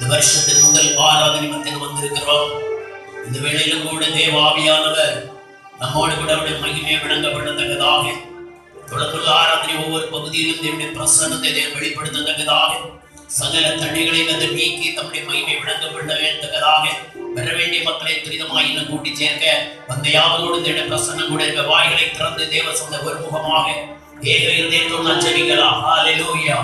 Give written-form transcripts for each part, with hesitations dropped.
வருஷத்தின் முதல் ஆராதனை மத்தியில் வந்திருக்கிறோம். இந்த வேளையிலும் கூட தேவ ஆவியானவர் நம்மோடு கூட அவருடைய மகிமையை விளங்கப்படத்தக்கதாக தொடர்ந்துள்ள ஆராதனை ஒவ்வொரு பகுதியிலும் தேவனுடைய பிரசன்னத்தை வெளிப்படுத்தத்தக்கதாக சகல தடைகளை வந்து நீக்கி தம்முடைய மகிமை விளங்கப்பட வேண்டத்தக்கதாக பெற வேண்டிய மக்களை துரிதமாய் இன்னும் கூட்டி சேர்க்க வந்த யாவரோடு தேவனுடைய பிரசன்னம் கூட இருக்க வாய்களை திறந்து தேவ சொந்த ஒருமுகமாக ஏக இருதயத்தோடு நச்சரிக்கலாம். ஹல்லேலூயா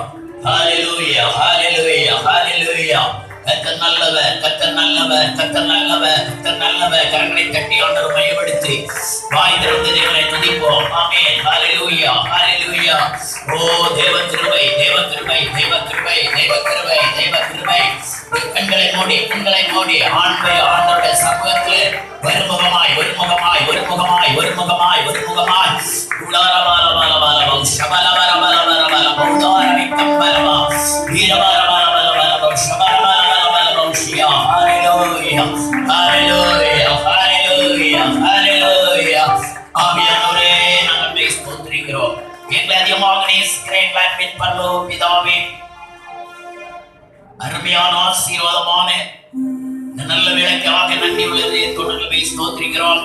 ஹல்லேலூயா ஹல்லேலூயா ஹல்லேலூயா. கர்த்தர் நல்லவர், கர்த்தர் நல்லவர், கர்த்தர் நல்லவர், கர்த்தர் நல்லவர். கரங்களை தட்டி ஆண்டவரை மையப்படுத்தி வாய் திறந்து தேவனை துதிப்போம். ஆமென். ஹல்லேலூயா ஹல்லேலூயா. ஓ தேவ கிருபை, தேவ கிருபை, தேவ கிருபை, தேவ கிருபை, தேவ கிருபை. கண்களை மூடி ஆண்டவருடைய சமூகத்தில் ஒருமுகமாய் ஒருமுகமாய் ஒருமுகமாய் ஒருமுகமாய் ஒருமுகமாய் உலாரபாலபாலபாலபம் ஷபலபலபலபலபலம் உதாரவிக்கம்பலபா வீரபாலபாலபாலபலம் ஷபலபலபலபலம் ஷியா. ஹல்லேலூயா ஹல்லேலூயா ஹல்லேலூயா ஹல்லேலூயா. ஆவியானவரே, நாங்கள் ஸ்தோத்திரிக்கிறோம். எங்களை அதிகமாக நேசிக்கிற எங்கள் அன்பின் பரலோக பிதாவே, அருமையான ஆசீர்வாதமான நல்ல வேலைக்காக நன்றி உள்ளதை தொடர்ந்து ஸ்தோத்திரிக்கிறோம்.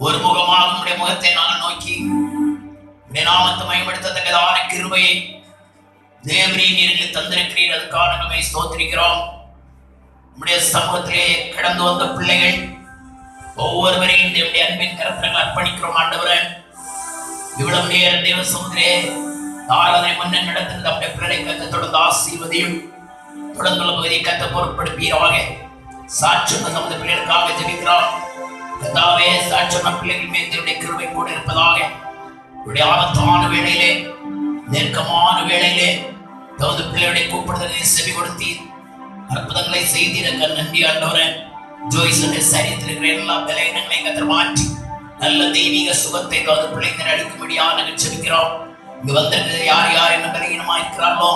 ஒரு முகமாக உடைய முகத்தை நாங்கள் நோக்கி உடைய நாமத்தை மகிமைப்படுத்தத்தக்கதான கிருபையை தேவரீர் எங்களுக்கு தந்திருக்கிறீர். அதுக்காக நம்மை ஸ்தோத்திரிக்கிறோம். உடைய சமூகத்திலே கடந்து வந்த பிள்ளைகள் ஒவ்வொருவரையும் தேவனுடைய அன்பின் கரத்திற்கு அர்ப்பணிக்கிறோம். ஆண்டவரே, இவ்வளவு நேரம் தேவ சமூகத்திலே ஆராதனை முன்ன நடத்துகிற நம்முடைய பிள்ளை கத்த தொடர்ந்து ஆசீர்வதியும் தொடர்ந்துள்ள பகுதியை கத்த பொருட்படுப்பீராக. சாட்சியம் நமது பிள்ளைகளுக்காக ஜெபிக்கிறோம். கத்தாவே, சாட்சியம் பிள்ளைகள் மேல் தேவனுடைய கிருபை கூட இருப்பதாக. உடைய ஆபத்தான வேளையிலே, நெருக்கமான வேளையிலே தமது பிள்ளையுடைய கூப்பிடுதலை செவி கொடுத்தி அற்புதங்களை செய்திருக்க நன்றி ஆண்டவரே. ஜோய்ஸுடைய சரீரத்தில் இருக்கிற எல்லா பலவீனங்களை கத்தர் மாற்றி நல்ல தெய்வீக சுகத்தை தமது பிள்ளைகளை அளிக்கும்படியாக நாங்கள் ஜெபிக்கிறோம். இங்கு வந்திருக்கிறது யார் யார் என்ன பலகீனமாக இருக்கிறார்களோ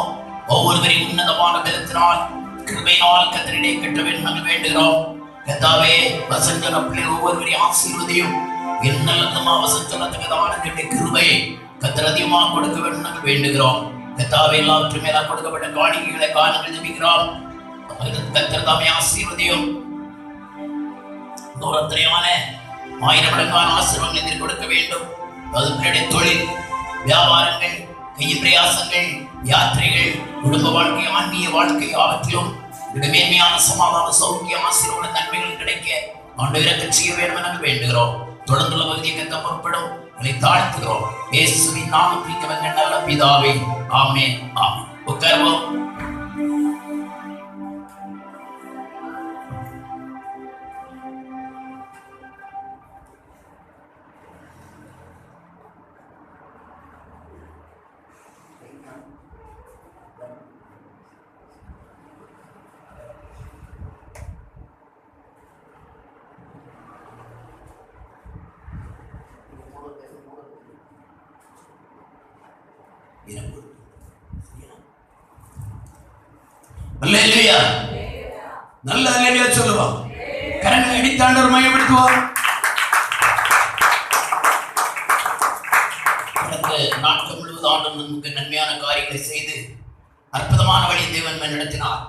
ஒவ்வொருவரையும் உன்னதமான பலத்தினால் கிருபையினால் கத்தரிடையே கட்ட வேண்டும் நாங்கள் வேண்டுகிறோம். கத்தாவே, வசஞ்சன பிள்ளைகள் ஒவ்வொருவரையும் ஆசீர்வதியும். என்னமா வசஞ்சனத்துக்குதான கிருபையை கத்தர் அதிகமாக கொடுக்க வேண்டும் நாங்கள் வேண்டுகிறோம். கத்தாவே, எல்லாவற்றும் மேலாக கொடுக்கப்பட்ட காணிக்கைகளை காரணங்கள் ஜெபிக்கிறோம். கத்தர் தாமே ஆசீர்வதியும். தூரத்திரையான 1000 மடங்கான ஆசீர்வாதங்களை எதிர் கொடுக்க வேண்டும். அது பிள்ளைடைய தொழில், வியாபாரங்கள், கையின் பிரயாசங்கள், யாத்திரைகள், குடும்ப வாழ்க்கை, ஆன்மீக வாழ்க்கை ஆவற்றிலும் மேன்மையான சமாதான சௌக்கியம் ஆசீர்வாத நன்மைகள் கிடைக்க ஆண்டவரை செய்ய வேண்டும் என வேண்டுகிறோம். தொடர்ந்துள்ள பகுதியை கத்த பொறுப்படும் தாழ்த்துகிறோம். இயேசுவின் நாமத்தில் நல்ல பிதாவே, ஆமென் ஆமென். உட்கார்வோம். அல்லேலூயா. நல்ல அல்லேலூயா சொல்லுவோம். கரங்களை அடித்து ஆண்டவரை மகிமைப்படுத்துவோம். கடந்த நாட்கள் முழுவதும் ஆண்டவர் நமக்கு நன்மையான காரியங்களை செய்து அற்புதமான வழி தேவன் நடத்தினார்.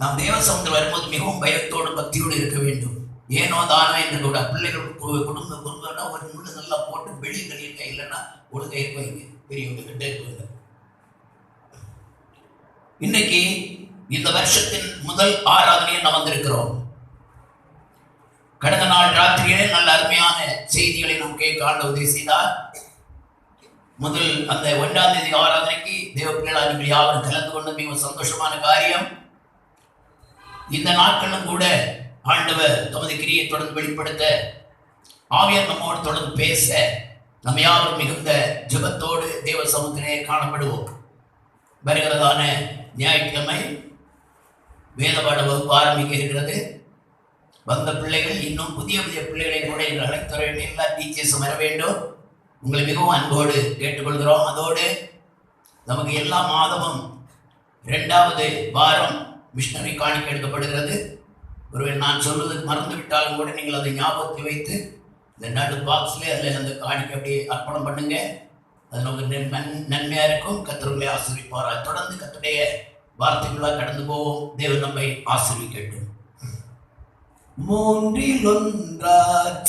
நாம் தேவசமத்தில் வரும்போது மிகவும் பயத்தோடு பக்தியோடு இருக்க வேண்டும். ஏனோ தானோ என்று கூட பிள்ளைகள் குடும்பம் ஒரு முள்ளு நல்லா போட்டு வெளியில் இருக்க, இல்லைன்னா ஒழுங்கா இருப்பீங்க, பெரியவங்க கிட்டே இருப்பீங்க. இன்னைக்கு இந்த வருஷத்தின் முதல் ஆராதனையில் நாம் வந்திருக்கிறோம். கடந்த நாள் ராத்திரியிலே நல்ல அருமையான செய்திகளை நாம் கேட்க ஆண்ட உதவி செய்தார். முதல் அந்த 1ஆம் தேதி ஆராதனைக்கு தேவ பிள்ளைகள் யாரும் கலந்து கொண்டு மிகவும் சந்தோஷமான காரியம். இந்த நாட்களும் கூட ஆண்டவர் தமது கிரியை தொடர்ந்து வெளிப்படுத்த ஆவியார் நம்மோடு தொடர்ந்து பேச நம்ம யாரும் மிகுந்த ஜெபத்தோடு தேவ சமூகத்திலே காணப்படுவோம். வருகிறதான ஞாயிற்றுக்கிழமை வேதபாட வகுப்பு ஆரம்பிக்க இருக்கிறது. வந்த பிள்ளைகள் இன்னும் புதிய புதிய பிள்ளைகளை கூட இன்று அழைத்து வர வேண்டும். எல்லா டீச்சர்ஸும் வர வேண்டும். உங்களை மிகவும் அன்போடு கேட்டுக்கொள்கிறோம். அதோடு நமக்கு எல்லா மாதமும் 2வது வாரம் மிஷனரி காணிக்கை எடுக்கப்படுகிறது. ஒருவேளை நான் சொல்வது மறந்து விட்டாலும் கூட நீங்கள் அதை ஞாபகத்தை வைத்து இந்த நடு பாக்ஸ்ல அதில் அந்த காணிக்கை அப்படியே அர்ப்பணம் பண்ணுங்க. அது நமக்கு நன்மையா இருக்கும். கர்த்தரை ஆசீர்வதிப்பாராக. தொடர்ந்து கர்த்தருடைய வார்த்தைகளாக கடந்து போவோம். தேவன் நம்மை ஆசீர்வதிக்கட்டும். மூன்றில் ஒன்றா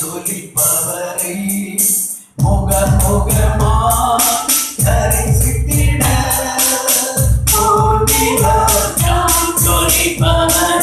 ஜொலிப்பவரை முகமுகமா தரிசித்திட ஜொலிப்பவரை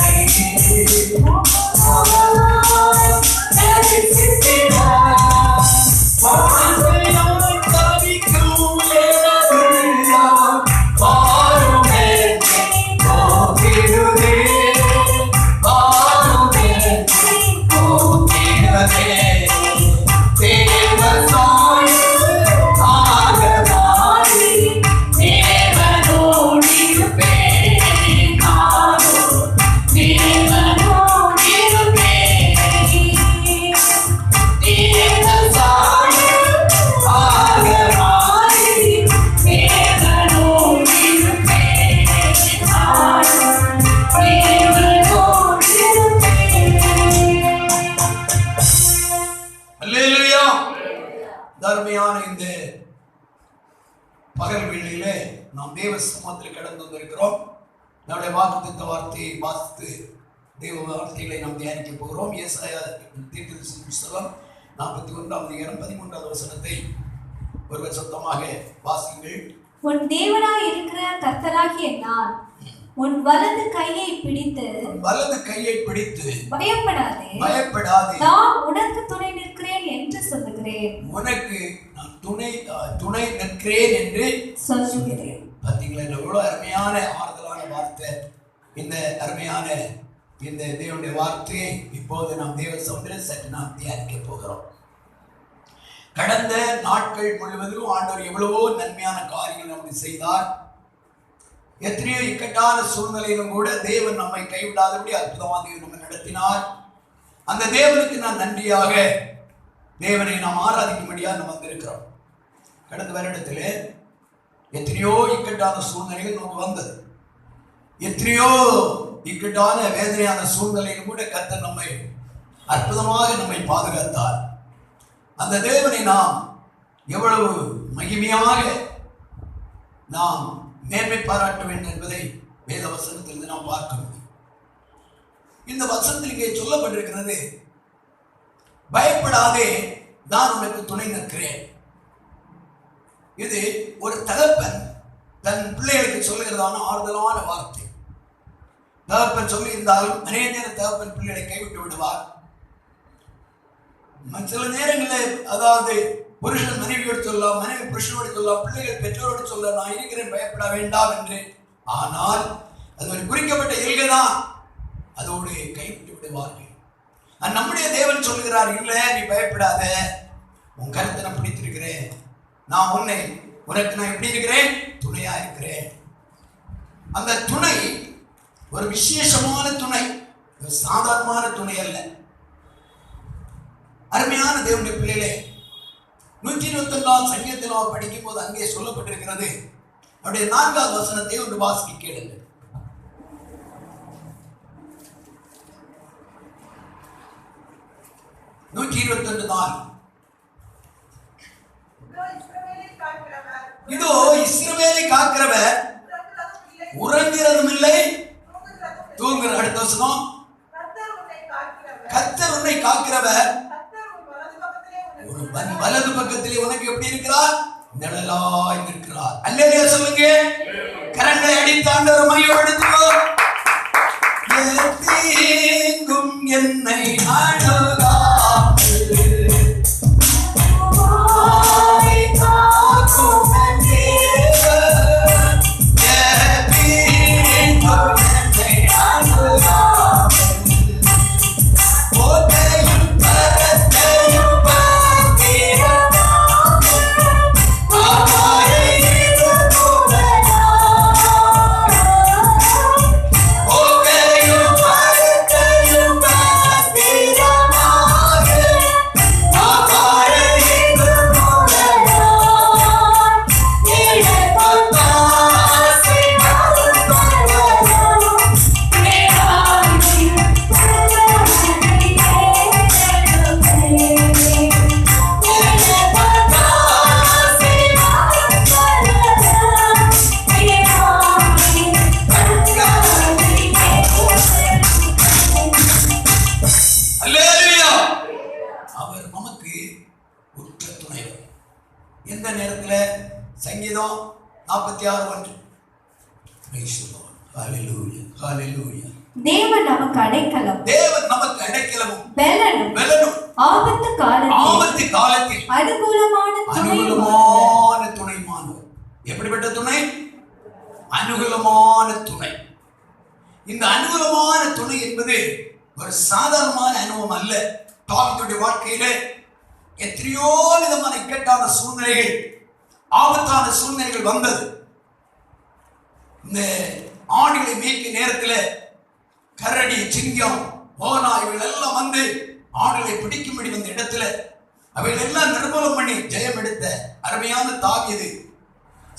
இந்த பகல் வேளையிலே நாம் தேவ சமூகத்தில் கடந்து வந்திருக்கிறோம். நம்முடைய வாக்குத்தத்த வார்த்தையை வாசித்து தேவ வார்த்தைகளை நாம் தியானிக்க போகிறோம். ஏசாயா தீர்க்கதரிசி புத்தகம் 41:13 வசனத்தை ஒருவர் சொந்தமாக வாசிங்கள். உன் தேவனாய் இருக்கிற கர்த்தராகிய நான் உன் வலது கையை பிடித்து பயப்படாதே நான் உனக்கு துணை நிற்கிறேன் என்று சொல்லுகிறேன். உனக்கு நான் துணை நிற்கிறேன் என்று சொல்லுகிறேன். பார்த்தீங்களா, எவ்வளவு அருமையான ஆறுதலான வார்த்தை. இந்த அருமையான இந்த தேவனுடைய வார்த்தையை இப்போது நாம் தேவ சமுத்திரம் சற்று நாம் தியானிக்க போகிறோம். கடந்த நாட்கள் முழுவதும் ஆண்டவர் எவ்வளவோ நன்மையான காரியங்கள் நமக்கு செய்தார். எத்தனையோ இக்கட்டான சூழ்நிலையிலும் கூட தேவன் நம்மை கைவிடாதபடி அற்புதமாக தேவன் நம்மை நடத்தினார். அந்த தேவனுக்கு நான் நன்றியாக தேவனை நாம் ஆராதிக்கும்படியாக நம்ம வந்திருக்கிறோம். கடந்த வருடத்திலே எத்தனையோ இக்கட்டான சூழ்நிலைகள் நமக்கு வந்தது. எத்தனையோ இக்கட்டான வேதனையான சூழ்நிலையிலும் கூட கர்த்தர் நம்மை அற்புதமாக நம்மை பாதுகாத்தார். அந்த தேவனை நாம் எவ்வளவு மகிமையாக நாம் மேன்மை பாராட்ட வேண்டும் என்பதை வேத வசனத்திலிருந்து நாம் பார்க்க முடியும். இந்த வசனத்தில் இங்கே சொல்லப்பட்டிருக்கிறது, பயப்படாதே நான் உனக்கு துணை நிற்கிறேன். இது ஒரு தகப்பன் தன் பிள்ளைகளுக்கு சொல்லுகிறதான ஆறுதலான வார்த்தை. தகப்பன் சொல்லி இருந்தாலும் அநேக நேரம் தகப்பன் பிள்ளைகளை கைவிட்டு விடுவார். சில நேரங்களில் அதாவது புருஷன் மனைவியோடு சொல்லலாம், மனைவி புருஷனோடு சொல்லலாம், பிள்ளைகள் பெற்றோரோடு சொல்ல நான் இருக்கிறேன் பயப்பட வேண்டாம் என்று. ஆனால் அது ஒரு குறிக்கப்பட்ட இயல்புதான், அதோடு கைவிட்டு விடுவார்கள். நம்முடைய தேவன் சொல்லுகிறார், இல்லை நீ பயப்படாத, உன் கருத்தை நான் பிடித்திருக்கிறேன், நான் உனக்கு நான் எப்படி இருக்கிறேன், துணையா இருக்கிறேன். அந்த துணை ஒரு விசேஷமான துணை, ஒரு சாதாரணமான துணை அல்ல. அருமையான தேவனுடைய பிள்ளைகளே, 129 சங்கீதத்தில் படிக்கும் போது அங்கே சொல்லப்பட்டிருக்கிறது. அவருடைய 4வது வசனத்தை ஒரு வாசிக்க கேளுங்க. இதோ இஸ்ரவேலை காக்கிறவர் உறங்குறதும் இல்லை தூங்குற. அடுத்த வசனம், கர்த்தர் உன்னை காக்கிறவர் வலது பக்கத்திலே உனக்கு எப்படி இருக்கிறார், நிழலாய் இருக்கிறார். அல்லேலூயா சொல்லுங்க. கரங்களை அடித்து ஆண்டவர் மையோடு எடுத்துக்கோ. தீங்கும் என்னை அணுகாமல் காக்கும் எந்த நேரத்துல? சங்கீதம் 46:1. ஹalleluya ஹalleluya. தேவன் நமக்கு அடைக்கலம், தேவன் நமக்கு அடைக்கலமும் பெலனும், ஆபத்து காலத்தில் அனுகூலமான துணைமானவர். எப்படிப்பட்ட துணை? அனுகூலமான துணை. இந்த அனுகூலமான துணை என்பது ஒரு சாதாரணமான அனுபவம் அல்ல. தாவீதுடைய வாழ்க்கையில எத்தனையோ விதமான இக்கட்டான சூழ்நிலைகள், ஆபத்தான சூழ்நிலைகள் வந்தது. இந்த ஆடுகளை மேய்க்கும் நேரத்தில் கரடி, சிங்கம், ஓனா இவைகள் எல்லாம் வந்து ஆடுகளை பிடிக்கும்படி வந்த இடத்துல அவைகள் எல்லாம் நிர்மூலம் பண்ணி ஜெயம் எடுத்த அருமையான தாவீது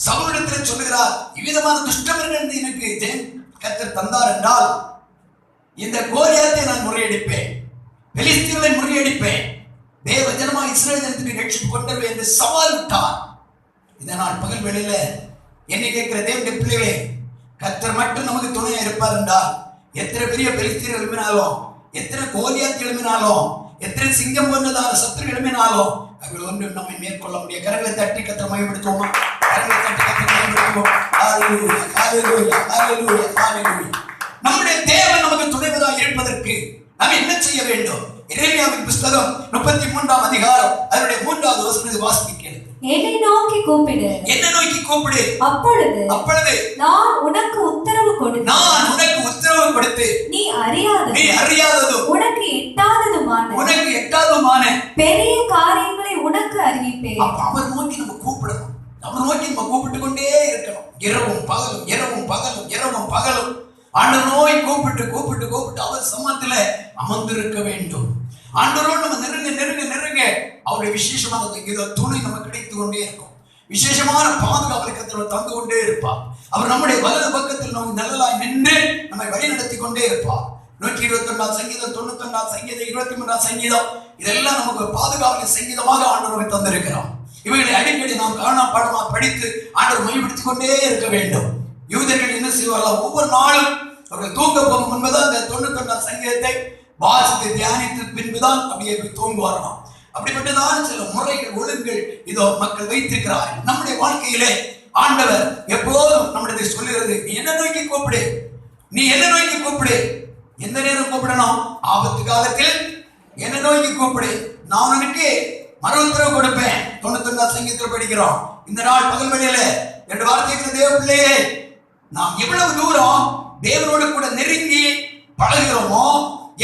சவுலிடத்தில் சொல்லுகிறார், இவ்விதமான துஷ்டமிருந்து எனக்கு ஜெயம் கர்த்தர் தந்தார் என்றால் இந்த கோலியாத்தை நான் முறியடிப்பேன், பெலிஸ்தீனை முறியடிப்பேன், தேவ ஜனமா இஸ்ரவேல் ஜனத்திற்கு ரட்சிப்பு கொண்டு வருவேன் என்று சவால் விட்டார். இதனால் பகல் வேளையில என்னை கேட்கிற தேவனுடைய பிள்ளைகளே, கர்த்தர் மட்டும் நமக்கு துணையா இருப்பார் என்றால் எத்தனை பெரிய பெலிஸ்தீர் எழுப்பினாலும், எத்தனை கோலியாத் எழுப்பினாலும், எத்தனை சிங்கம் போன்றதான சத்துரு எழுப்பினாலும் அவர்கள் ஒன்றும் நம்மை மேற்கொள்ள முடியும். கரங்களை தட்டி கர்த்தரை மகிமைப்படுத்துவோமா? கரங்களை தட்டி கர்த்தரை மகிமைப்படுத்துவோம். ஹalleluya ஹalleluya ஹalleluya ஹalleluya. நம்முடைய தேவன் நமக்கு துணைவராக இருப்பதற்கு நாம் என்ன செய்ய வேண்டும்? எரேமியாவின் புத்தகம் 33ஆம் அதிகாரம் அதனுடைய 3வது வசனத்தை வாசிக்கிறேன். என்னை நோக்கி கூப்பிடு, என்னை நோக்கி கூப்பிடு, அப்பொழுது நான் உனக்கு உத்தரவு கொடுத்து நீ அறியாததும் உனக்கு எட்டாததுமான பெரிய காரியங்களை உனக்கு அறிவிப்பேன். அவர் நோக்கி நம்ம கூப்பிடணும். அவர் நோக்கி நம்ம கூப்பிட்டு கொண்டே இருக்கணும். இரவும் பகலும் ஆண்டவர் நோய் கூப்பிட்டு அவர் சமத்துல அமர்ந்திருக்க வேண்டும். ஆண்டவரோடு நம்ம நெருங்க அவருடைய விசேஷமான துணை நமக்கு கிடைத்து கொண்டே இருக்கும். விசேஷமான பாதுகாப்பு கர்த்தர் தந்து கொண்டே இருப்பார். அவர் நம்முடைய வலது பக்கத்தில் நமக்கு நல்லலாய் நின்று நம்மை வழி நடத்தி கொண்டே இருப்பார். 121ஆம் சங்கீதம், 91ஆம் சங்கீதம், 23ஆம் சங்கீதம் இதெல்லாம் நமக்கு பாதுகாப்பு சங்கீதமாக ஆண்டவர் தந்திருக்கிறோம். இவைகளை அடிக்கடி நாம் காணா பாடமா படித்து ஆண்டவர் மையப்படுத்திக் கொண்டே இருக்க வேண்டும். யூதர்கள் என்ன செய்வார்கள்? ஒவ்வொரு நாளும் அவர்கள் தூங்க போகும் முன்புதான் இந்த 91ஆம் சங்கீதத்தை வாசித்து தியானித்து பின்புதான் அப்படியே தூங்குவார்களாம். அப்படிப்பட்டதான சில முறைகள், ஒழுங்குகள் இதோ மக்கள் வைத்திருக்கிறார்கள். நம்முடைய வாழ்க்கையிலே ஆண்டவர் எப்போதும் நம்முடைய சொல்லுகிறது, நீ என்ன நோக்கி கூப்பிடு. எந்த நேரம் கூப்பிடணும்? ஆபத்து காலத்தில் என்ன நோக்கி கூப்பிடு, நான் உனக்கு மறு உத்தரவு கொடுப்பேன். 91ஆம் சங்கீதத்தில் படிக்கிறோம். இந்த நாள் பகல் வேளையில 2 வார்த்தைகள், தேவ பிள்ளையே, நாம் எவ்வளவு தூரம் தேவனோடு கூட நெருங்கி பழகிறோமோ,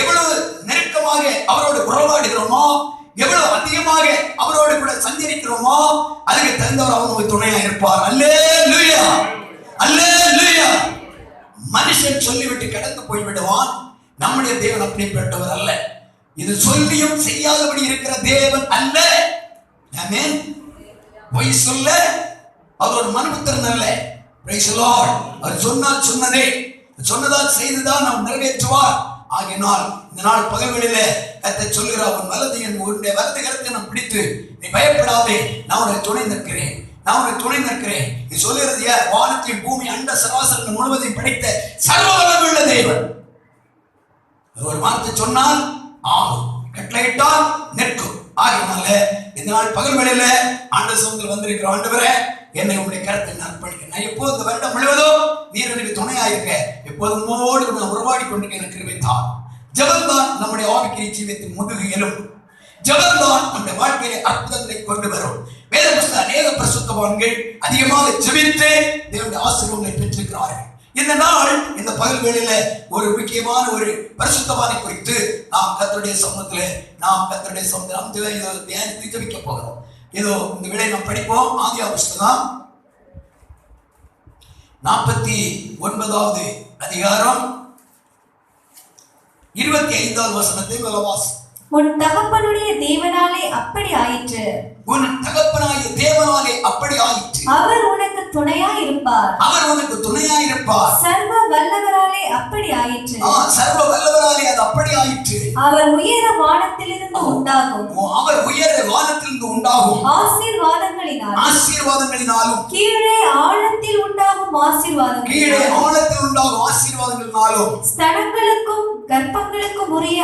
எவ்வளவு நெருக்கமாக அவரோடு உறவாடுகிறோமோ, எவ்வளவு அதிகமாக அவரோடு கூட சஞ்சரிக்கிறோமோ அதுக்கு தகுந்தவர் அவர் நமக்கு துணையா இருப்பார். அல்லேலூயா அல்லேலூயா. மனுஷன் சொல்லிவிட்டு கடந்து போய்விடுவான். நம்முடைய தேவன் அப்படிப்பட்டவர் அல்ல. இது சொல்லியும் செய்யாதபடி இருக்கிற தேவன் அல்ல. ஆமென். பொய் சொல்ல அவர் ஒரு மனுபுத்திரன் அல்ல. Praise the Lord. அவர் சொன்னால் சொன்னதே, சொன்னதால் செய்துதான் நாம் நிறைவேற்றுவார். ஆகினால் இந்த நாள் பகல்களில கர்த்தர் சொல்கிறார், உன் உன்னுடைய வலது கரத்தை நான் பிடித்து நீ பயப்படாதே, நான் உனக்கு துணை நிற்கிறேன். நீ சொல்லுகிறது யார்? வானத்தையும் பூமி அண்ட சராசரங்கள் முழுவதையும் படைத்த சர்வ வல்லமையுள்ள தேவன். ஒரு வார்த்தை சொன்னால் ஆகும், கட்டளையிட்டால் நிற்கும். ஆகினால இந்த நாள் பகல் வேளையில ஆண்டவர் சமூகத்தில் வந்திருக்கிற ஆண்டவரே, என்னை உங்களுடைய கருத்தை நான் அர்ப்பணிக்கிறேன். நான் எப்போது இந்த வருடம் முழுவதும் நீர் எனக்கு துணையாயிருக்க, எப்போதும் உங்களோடு நான் உறவாடி கொண்டு எனக்கு கிருபைத்தார். ஜெபம் தான் நம்முடைய ஆவிக்குரிய ஜீவியத்தின் முதுகு எலும்பு. ஜெபம் தான் நம்முடைய வாழ்க்கையிலே அற்புதங்களை கொண்டு வரும். வேத புத்தக அநேக பரிசுத்தவான்கள் அதிகமாக ஜெபித்து தேவனுடைய ஆசீர்வாதங்களை பெற்றிருக்கிறார்கள். இந்த நாள் இந்த பகல் வேளையில ஒரு முக்கியமான ஒரு பரிசுத்தவானை குறித்து நாம் கர்த்தருடைய சமூகத்திலே தியானித்து ஜெபிக்க போகிறோம். ஏதோ இந்த வேளையை நாம் படிப்போம். ஆதியாகம புத்தகம் 49வது அதிகாரம் 25வது வசனத்தை வாசி. உன் தகப்பனுடைய தேவனாலே அப்படி ஆயிற்று. அவர் உனக்கு துணையாய் இருப்பார். சர்வ வல்லவராலே அப்படி ஆயிற்று. அவர் உயர வானத்திலிருந்து உண்டாகும். ஆசீர்வாதங்களினால் ஆசீர்வாதங்களினாலும் கீழே ஆழத்தில் உண்டாகும் ஆசீர்வாதங்களினாலும் ஸ்தனங்களுக்கும் கர்ப்பங்களுக்கும் உரிய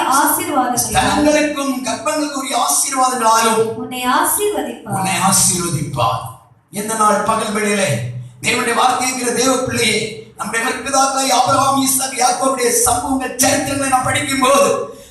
ஆசீர்வாதங்களாலும் உன்னை ஆசீர்வதிப்பார். இந்த நாள் பகல் வேளையிலே தேவனுடைய வார்த்தைங்கிற தேவ பிள்ளையே, நம்முடைய முற்பிதாக்களை ஆபிரகாம், ஈசாக்கு, யாக்கோபுடைய சம்பவங்கள், சரித்திரங்களை நாம் படிக்கும் போது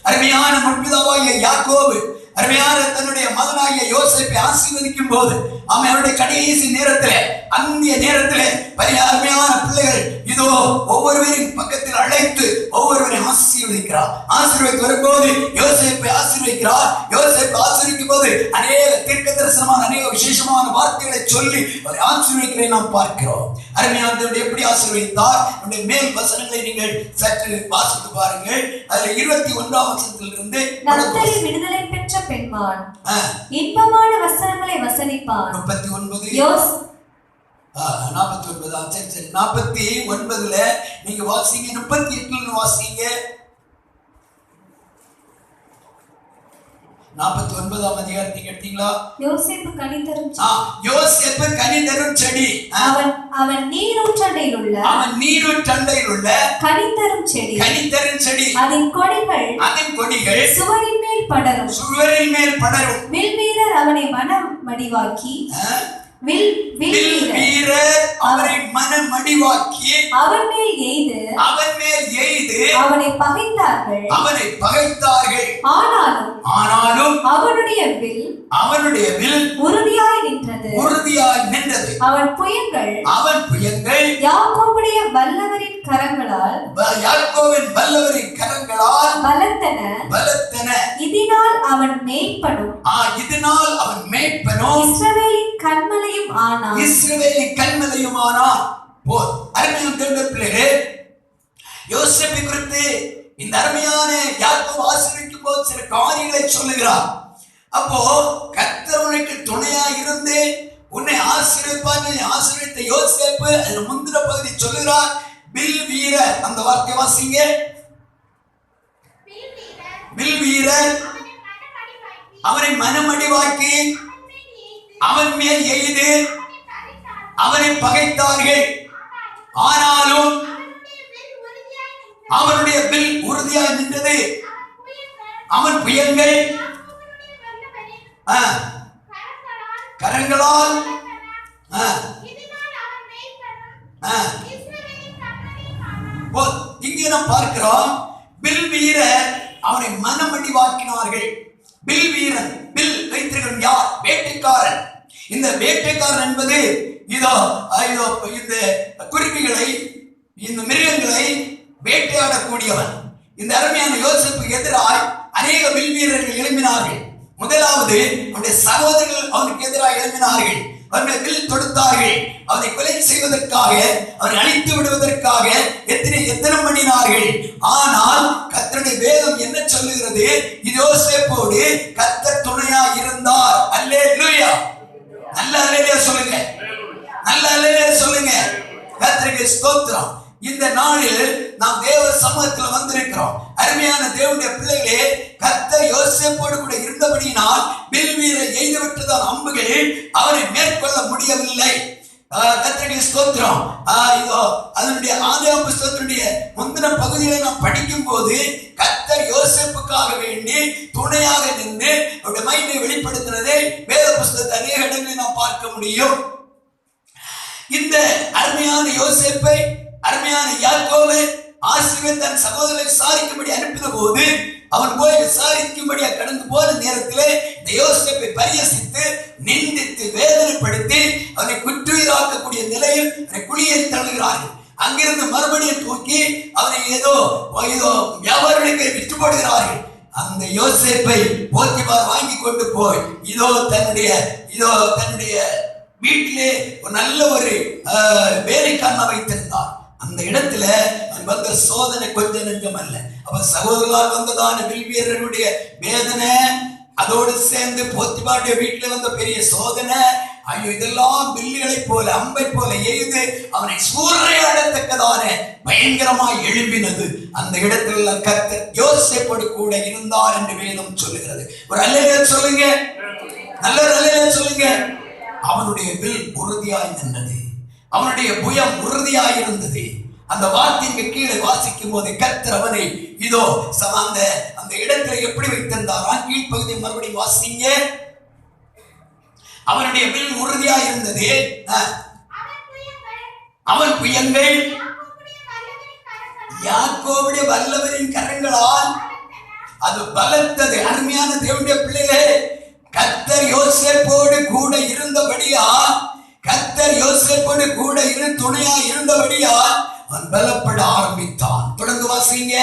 அருமையான முற்பிதாவாகிய யாக்கோபு அருமையான தன்னுடைய மகனாகிய யோசேப்பை ஆசீர்வதிக்கும் போது அவருடைய கடைசி நேரத்திலே, அந்திய நேரத்திலே அருமையான பிள்ளைகள் இதோ ஒவ்வொருவரின் பக்கத்தில் அழைத்து ஒவ்வொருவரையும் ஆசீர்வதிக்கிறார். ஆசீர்வதித்து வரும்போது யோசேப்பை ஆசீர்வதிக்கிறார். யோசேப்பை ஆசீர்வதிக்கும் போது அநேக தீர்க்க தரிசனமான அநேக விசேஷமான வார்த்தைகளை சொல்லி அவரை ஆசீர்வதிக்கிறதை நாம் பார்க்கிறோம். அருமையான தேவன் எப்படி ஆசீர்வதித்தார்? நம்முடைய மேல் வசனங்களை நீங்கள் சற்று வாசித்து பாருங்கள். அதுல 21ஆம் வசனத்திலிருந்து நப்தலி விடுதலை பெற்ற பெண்மான் இன்பமான வசனங்களை வசனிப்பான். 39 49 சரி 49ல நீங்க வாசிங்க, 38ல வாசிங்க. 49ஆம் அதிகாரத்தை எடுத்தீங்களா? யோசேப்பு கனிதரும் செடி. அவன் நீரூற்றண்டையில் உள்ள கனிதரும் செடி. அதன் கொடிகள் சுவரின் மேல் படரும். வில்வீரர் அவனை மனமடிவாக்கி அவரை மனமடிவாக்கி அவன் மேல் எய்து அவனை பகைத்தார்கள். ஆனாலும் அவனுடைய வில் உறுதியாய் நின்றது. அவன் புயங்கள் யாக்கோபுடைய வல்லவரின் கரங்களால் பலத்தன. இதனால் அவன் மேய்ப்பனும் இஸ்ரவேலின் கன்மலையும் ஆனான். யோசேப்பை குறித்து இந்த அருமையான யாக்கோபு ஆசீர்வதிக்கும் போது சில காரியங்களை சொல்லுகிறார். அப்போ கர்த்தர் உனக்கு துணையா இருந்து உன்னை ஆசீர்வதித்த யோசேப்பு அதில் முந்திர பகுதி சொல்லுகிறார். வில் வீர, அந்த வார்த்தை வாசிங்க. வில் வீரர் அவனை மனமடிவாக்கி அவன் மேல் எய்து அவனை பகைத்தார்கள். ஆனாலும் அவனுடைய வில் உறுதியாய் நின்றது. அவன் புயங்கள் கரங்களால் இங்கே நாம் பார்க்கிறோம். வில் வீரர் அவனை மனமடிவாக்கினார்கள். வில் வீரன், வில் வைத்திருக்கிறவன் யார்? வேட்டைக்காரன். இந்த வேட்டைக்காரன் என்பது இதோ இந்த குருவிகளை, இந்த மிருகங்களை வேட்டையாடக்கூடியவன். இந்த அருமையான யோசேப்புக்கு எதிராய் அநேக வில் வீரர்கள் எழுப்பினார்கள். முதலாவது அவனுடைய சகோதரர்கள் அவனுக்கு எதிராக எழுப்பினார்கள். அவனை வில் தொடுத்தார்கள். அவனை கொலை செய்வதற்காக, அவனை அழித்து விடுவதற்காக எத்தனை பண்ணினார்கள். ஆனால் கர்த்தருடைய வேதம் என்ன சொல்லுகிறது? யோசேப்போடு கர்த்தர் துணையா இருந்தார். அல்லேலூயா. நல்ல அல்லேலூயா சொல்லுங்க. நல்ல அல்லேலூயா சொல்லுங்க. கர்த்தருக்கு ஸ்தோத்திரம். இந்த நாளில் நாம் தேவ சமூகத்தில் வந்திருக்கிறோம். அருமையான தேவனுடைய பிள்ளைகளே, கர்த்தர் யோசேப்போடு கூட இருந்தபடியினால் வில் வீரரை எய்து விட்டதால் அம்புகள் அவரை மேற்கொள்ள முடியவில்லை. கர்த்தருக்கு ஸ்தோத்திரம். அதனுடைய ஆதியாகம புத்தகத்தினுடைய முந்தின பகுதிகளை நாம் படிக்கும் போது கர்த்தர் யோசேப்புக்காக வேண்டி துணையாக நின்று அவருடைய மகிமையை வெளிப்படுத்தினதை வேத புத்தகத்தை அநேக இடங்களில் நாம் பார்க்க முடியும். இந்த அருமையான யோசேப்பை, அருமையான யாக்கோபை ஆசீர்வதித்து தன் சகோதரரை விசாரிக்கும்படி அனுப்பின போது அவன் போய் விசாரிக்கும்படியா கடந்து போன நேரத்திலே இந்த யோசேப்பை பரிஹசித்து, நிந்தித்து, வேதனைப்படுத்தி அவனை குற்றுயிராக்கக்கூடிய நிலையில் அவனை குழியை தள்ளுகிறார்கள். அங்கிருந்து மறுபடியும் தூக்கி அவனை ஏதோ வியாபாரிகளுக்கு விற்று போடுகிறார்கள். அந்த யோசேப்பை போத்திபார் வாங்கி கொண்டு போய் தன்னுடைய வீட்டிலே ஒரு நல்ல ஒரு வேலைக்காரனை வைத்திருந்தார். அந்த இடத்துல வந்த சோதனை கொஞ்சம் நெஞ்சம் அல்ல. அப்ப சகோதரர்களால் வந்ததான வில் வீரர்களுடைய வேதனை, அதோடு சேர்ந்து போத்திபாருடைய வீட்டில் வந்த பெரிய சோதனை, ஐயோ இதெல்லாம் வில்லுகளை போல, அம்பை போல எய்து அவனை சூறையாடத்தக்கதான பயங்கரமாய் எழும்பினது. அந்த இடத்துல கர்த்தர் யோசேப்போடு கூட இருந்தார் என்று வேதம் சொல்லுகிறது. ஒரு அல்லேலூயா சொல்லுங்க. நல்ல அல்லேலூயா சொல்லுங்க. அவனுடைய வில் உறுதியாய் நின்றது, அவனுடைய புயம் உறுதியாய் இருந்தது. அந்த வார்த்தைக்கு கீழே வாசிக்கும் போது கர்த்தர் அவனை இதோ அந்த இடத்துல எப்படி வைத்திருந்தாரா? கீழ்ப்பகுதி மறுபடியும் வாசிங்க. அவனுடைய வில் உறுதியாய் இருந்தது, அவன் புயங்கள் யாக்கோபுடைய வல்லவரின் கரங்களால் அது பலத்தது. அருமையான தேவனுடைய பிள்ளைகளே, கர்த்தர் யோசேப்போடு கூட இருந்தபடியா, கர்த்தர் யோசேப்போடு கூட துணையா இருந்தபடியா அவன் பலப்பட ஆரம்பித்தான். தொடர்ந்து வாசிங்க.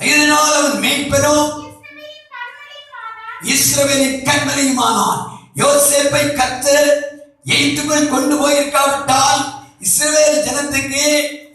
இதனால் அவன் மேய்ப்பனும் இஸ்ரவேலின் கண்மலையுமானான். யோசேப்பை கர்த்தர் எகிப்துக்குள் கொண்டு போயிருக்காவிட்டால் இஸ்ரவேல் ஜனத்துக்கு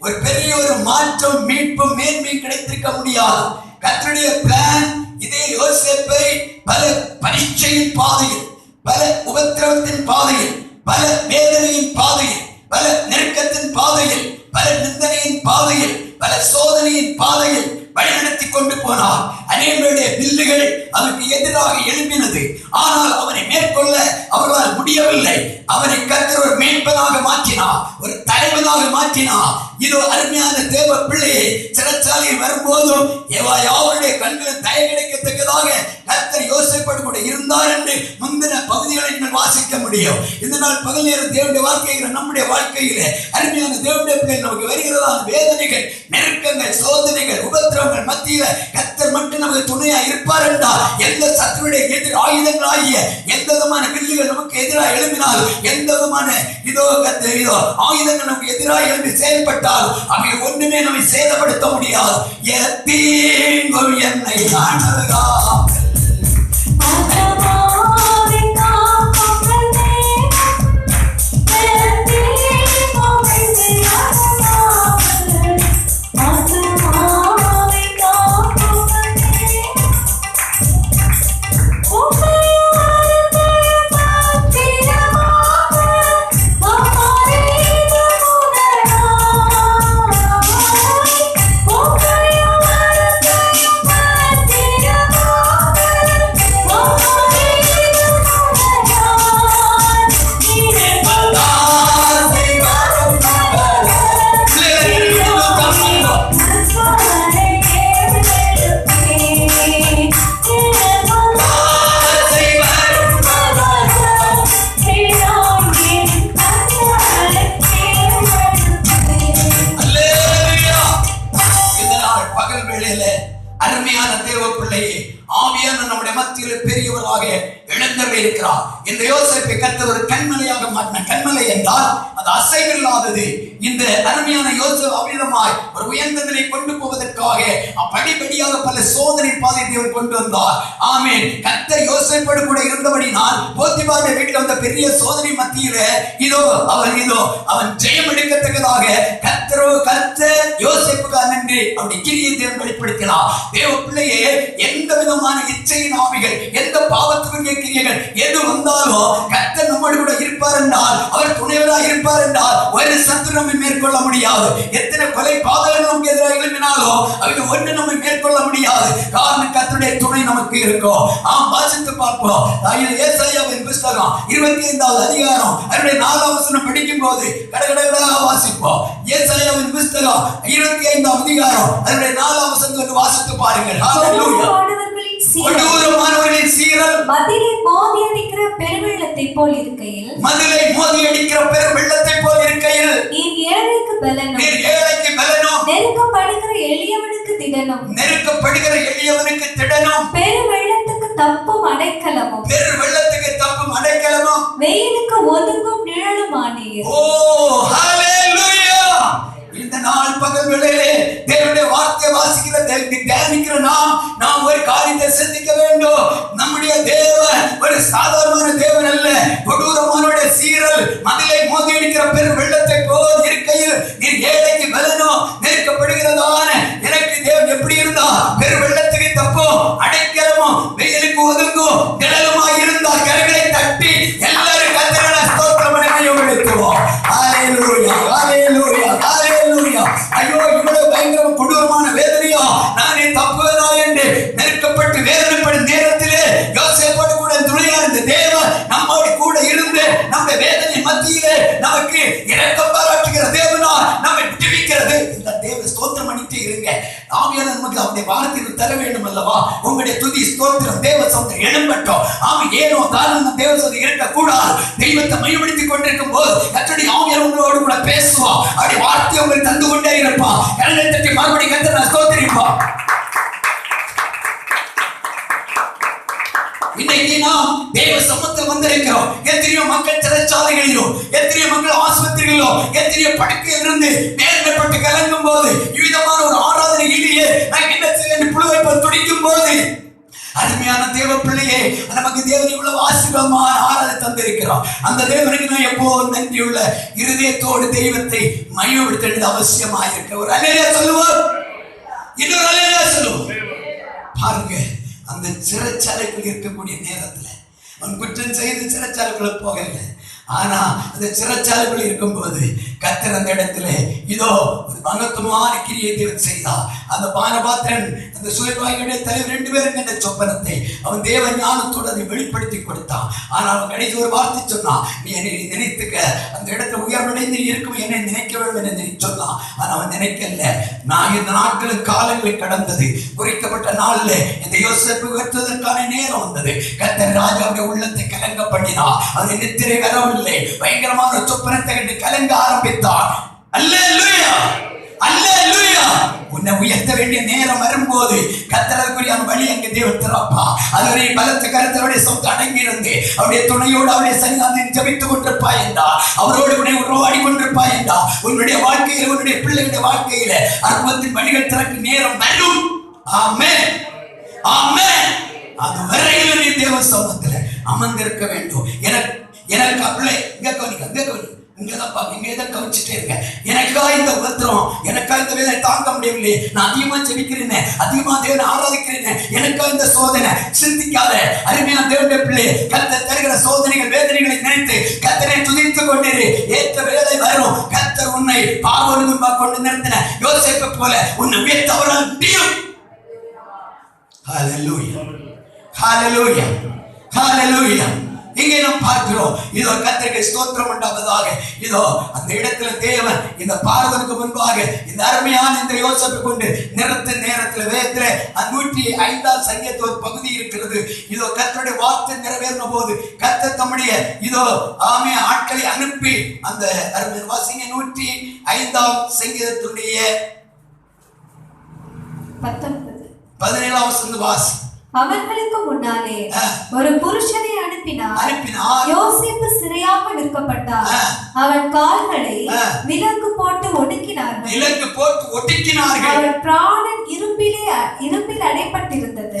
ஒரு பெரிய ஒரு மாற்றம், மீட்பு, மேன்மை கிடைத்திருக்க முடியாது. கர்த்தருடைய பிளான் இதே யோசேப்பை பல பரீட்சையின் பாதையில், பல உபத்திரவத்தின் பாதையில், பல வேதனையின் பாதையில், பல நெருக்கத்தின் பாதையில், பல நிந்தனையின் பாதையில், பல சோதனையின் பாதையில் வழிநடத்தி கொண்டு போனார். அநேகருடைய வில்லுகள் அவனுக்கு எதிராக எழும்பினது, ஆனால் அவனை மேற்கொள்ள அவர்களால் முடியவில்லை. அவனை கர்த்தர் ஒரு மேய்ப்பனாக மாற்றினார், ஒரு தலைவனாக மாற்றினார். இதோ அருமையான தேவ பிள்ளையை சிறைச்சாலையில் வரும்போதும் யாவருடைய கண்களில் தயை கிடைக்கத்தக்கதாக கர்த்தர் யோசேப்போடு கூட இருந்தார் என்று முந்தின பகுதிகளை நீங்கள் வாசிக்க முடியும். இந்த நாள் பகல் நேரம் தேவனுடைய வாழ்க்கைகிற நம்முடைய வாழ்க்கையிலே அருமையான தேவனுடைய பிள்ளைகள் நமக்கு வருகிறதான வேதனைகள், நெருக்கங்கள், சோதனைகள், உபத்திரவங்கள் மத்தியில கர்த்தர் மட்டும் நமக்கு துணையா இருப்பார் என்றால் எந்த சத்துருடைய எதிர் ஆயுதங்களாகிய எந்த விதமான வில்லுகள் நமக்கு எதிராக எழுப்பினாலும், எந்த விதமான இதோ ஆயுதங்கள் நமக்கு எதிராக எழுப்பி செயல்பட்டால் அவை ஒன்றுமே நம்மை சேதப்படுத்த முடியாது. தீங்கும் என்னை காணலாம். அருமையான தேவ பிள்ளையே, ஆவியான நம்முடைய மத்தியில் பெரியவராக எழுந்தருளி இருக்கிறார். இந்த யோசேப்பை கர்த்தர் ஒரு கண்மலையாக மாற்றினார். கண்மலை என்றால் அது அசைவில்லாதது. இந்த அருமையான யோசேப்பு அவ்விதமாய் ஒரு உயர்ந்த நிலை கொண்டு போவதற்காக படிப்படியாக பல சோதனை பாதை தேவன் கொண்டு வந்தார். ஆமென். கர்த்தர் யோசேப்போடு கூட இருந்தபடினால் போத்திபாருடைய வீட்டில் வந்த பெரிய சோதனை மத்தியில அவன் ஜெயம் எடுக்கத்தக்கதாக கர்த்தர் யோசேப்புக்காக நின்று அவருடைய கிரியை தேவன் வெளிப்படுத்தினார். தேவ பிள்ளையே, எந்த விதமான இச்சையின் ஆவிகள், எந்த பாவத்துக்குரிய கிரியைகள் எது வந்தாலும் கர்த்தர் நம்மோடு கூட இருப்பார் என்றால், அவர் துணைவராக இருப்பார் என்றால் ஒரு சத்துரு நம்மை மேற்கொள்ள முடியாது. எத்தனை கொலை பாதகங்கள் நமக்கு எதிராக எழுப்பினாலும் அவைகள் ஒன்று நம்மை மேற்கொள்ள முடியாது. காரணம் கர்த்தருடைய துணை நமக்கு இருக்கும். வாசித்து பார்ப்போம். ஏசாயாவின் புத்தகம் 25வது அதிகாரம் 4ஆம் வசனம் படிக்கும் போது கடகடகடாக வாசிப்போம். ஏசாயாவின் புத்தகம் 25ஆம் அதிகாரம் 4ஆம் வசனத்தை வாசித்து பாருங்கள். ஹalleluya. கொடூரமானவர்களின் சீரல் மதிலை மோதி அடிக்கிற பெருவெள்ளத்தை போல் இருக்கையில், மதிலை மோதி அடிக்கிற பெருவெள்ளத்தை போல் இருக்கையில், நீர் ஏழைக்கு பலனும் நெருக்கப்படுகிற எளியவனுக்கு திடனும், பெருவெள்ளத்துக்கு தப்பும் அடைக்கலமும், வெயிலுக்கு ஒதுங்கும் நிழலும் ஆனீர். ஓ ஹalleluya. இந்த நாள் பகல் வேளையிலே தேவனுடைய வார்த்தை வாசிக்கிற தியானிக்கிற நாம் ஒரு காரியத்தை சிந்திக்க வேண்டும். நம்முடைய தேவன் ஒரு சாதாரண தேவன் அல்ல. கொடூரமானவருடைய சீரல் மதிலை மோதி அடிக்கிற பெரும் வெள்ளத்தை போல் இருக்கையில் நீர் ஏழைக்கு பலனும் நெருக்கப்படுகிறதான எனக்கு தேவன் எப்படி இருந்தா பெரும் வெள்ளத்துக்கு தப்பும் அடைக்கலமும் வெயிலுக்கு ஒதுங்கும் நிழலுமாய் இருந்தார். கரங்களை தட்டி எல்லாரும் கர்த்தரை ஸ்தோத்திரம் பண்ணி உயர்த்துவோம். ஹalleluya, ஹalleluya, ஹalleluya. ஐயோ, இவ்வளவு பயங்கர கொடூரமான வேதனையா, நானே தப்புவதா என்று நெருக்கப்பட்டு வேதனைப்படும் நேரத்திலே யோசேப்போடு கூட துணையா இருந்த தேவன் நம்மோடு கூட ஆவியானவர் நமக்கு அவருடைய வார்த்தையை தர வேண்டும் அல்லவா? உங்களுடைய துதி ஸ்தோத்திரம் தேவ சமுத்திரம் எழும்பட்டும். ஆமாம், ஏனோ தாராளம் தேவ சமுத்திரம் இருக்கக்கூடாது. தெய்வத்தை மையப்படுத்திக் கொண்டிருக்கும் போது கர்த்தருடைய ஆவியானவர் உங்களோடு கூட பேசுவா. அவருடைய வார்த்தையை உங்களுக்கு தந்து கொண்டே இருப்பா. கரங்களை தட்டி மறுபடியும் கர்த்தரை ஸ்தோத்திரிப்பா. இன்னைக்கு நாம் தேவ சமூகத்தில் வந்திருக்கிறோம். எத்தனையோ மக்கள் சிறைச்சாலைகளிலும், எத்தனையோ மக்கள் ஆஸ்பத்திரிகளிலும், எத்தனையோ படுக்கையில் இருந்து நேர்மைப்பட்டு கலங்கும் போது, விதமான ஒரு ஆராதனை இல்லையே, நான் என்ன செய்ய புழுவை துடிக்கும் போது, அருமையான தேவ பிள்ளையே, நமக்கு தேவன் இவ்வளவு ஆசீர்வாதமான ஆராதனை தந்திருக்கிறோம். அந்த தேவனுக்கு நான் எப்போதும் நன்றியுள்ள இருதயத்தோடு தெய்வத்தை மையப்படுத்த அவசியமாயிருக்க. ஒரு அல்லேலூயா சொல்லுவோம், இன்னொரு அல்லேலூயா சொல்லுவோம். பாருங்க, அந்த சிறைச்சாலைக்குள் இருக்கக்கூடிய நேரத்துல அவன் குற்றம் செய்து சிறைச்சாலைக்குள்ள போகல. ஆனா அந்த சிறைச்சாலைக்குள் இருக்கும்போது கர்த்தர் அந்த இடத்துல இதோ ஒரு மகத்துவமான கிரியை செய்தார். அந்த பானபாத்திரன் அந்த சுயபாகியுடைய தலைவர் 2 பேரும் கண்ட சொப்பனத்தை அவன் தேவ ஞானத்தோடு அதை வெளிப்படுத்தி கொடுத்தான். ஆனால் அவன் கடைசி ஒரு வார்த்தை சொன்னான், நீ என்னை நினைத்துக்க, அந்த இடத்துல உயர்வடைந்து இருக்கும் என்னை நினைக்க வேண்டும் என்று சொன்னான். ஆனா அவன் நினைக்கல. நான் இந்த நாட்களும் காலங்களை கடந்தது, குறிக்கப்பட்ட நாளில் இந்த யோசேப்பு உயர்த்துவதற்கான நேரம் வந்தது. கர்த்தர் ராஜாவுடைய உள்ளத்தை கலங்க பண்ணினார். அவனை நித்திரை வரவில்லை. பயங்கரமான சொப்பனத்தை கண்டு கலங்க ஆரம்பித்தார். அல்லேலூயா, அல்லேலூயா. உன்னை உயர்த்த வேண்டிய நேரம் வரும்போது கர்த்தருக்குரிய வழி அங்கே தேவன் திறப்பா. அதுவரை பலத்த கருத்தருடைய சொத்து அடங்கி இருந்து அவருடைய துணையோடு அவருடைய சன்னிதானத்தில் ஜெபித்துக் கொண்டிருப்பாய் என்றார். அவரோடு உன்னை உருவாடி கொண்டிருப்பாய் என்றார். உன்னுடைய வாழ்க்கையில, உன்னுடைய பிள்ளைகளுடைய வாழ்க்கையில அற்புதத்தின் வழிகள் திறக்கும் நேரம் வரும். ஆமென், ஆமென். அது வரையில் நீ தேவ சமூகத்தில் அமர்ந்திருக்க வேண்டும். எனக்கு பிள்ளை இங்க கவனிக்க, இங்கதான் கவனிச்சுட்டே இருக்க. எனக்கா இந்த உபத்திரம், எனக்கா இந்த வேதனை தாங்க முடியவில்லை, நான் அதிகமா ஜெபிக்கிறேன், அதிகமா தேவனை ஆராதிக்கிறேன், எனக்கா இந்த சோதனை. சிந்திக்காத அருமையான தேவனுடைய பிள்ளை, கர்த்தர் தருகிற சோதனைகள் வேதனைகளை நினைத்து கர்த்தரை துதித்துக் கொண்டிரு. ஏற்ற வேலை வரும். கர்த்தர் உன்னை பார்வோன் முன்பாக கொண்டு நிறுத்தின யோசேப்பை போல உன்னை உயர்த்த அவரால் முடியும். ஹல்லேலூயா, ஹல்லேலூயா, ஹல்லேலூயா. இங்கே நாம் பார்க்கிறோம், இதோ கர்த்தருக்கு ஸ்தோத்திரம் உண்டாவதாக. இதோ அந்த இடத்துல தேவன் இந்த பார்வனுக்கு முன்பாக இந்த அருமையான இந்த யோசேப்பை கொண்டு நிறுத்த நேரத்தில் வேதத்துல 105 சங்கீதத்தில் ஒரு பகுதி இருக்கிறது. இதோ கர்த்தருடைய வார்த்தை நிறைவேறின போது கர்த்தர் தம்முடைய இதோ ஆமே ஆட்களை அனுப்பி அந்த அருமையான வாசிங்க 105 சங்கீதத்துடைய 17 வசனம் வாசி. அவர்களுக்கு முன்னாலே ஒரு புருஷனை அனுப்பினார். யோசேப்பு சிறையாக நிற்கப்பட்டார். அவன் கால்களை விலங்கு போட்டு ஒடுக்கினார்கள். அவன் பிராணன் இரும்பில் அடைப்பட்டிருந்தது.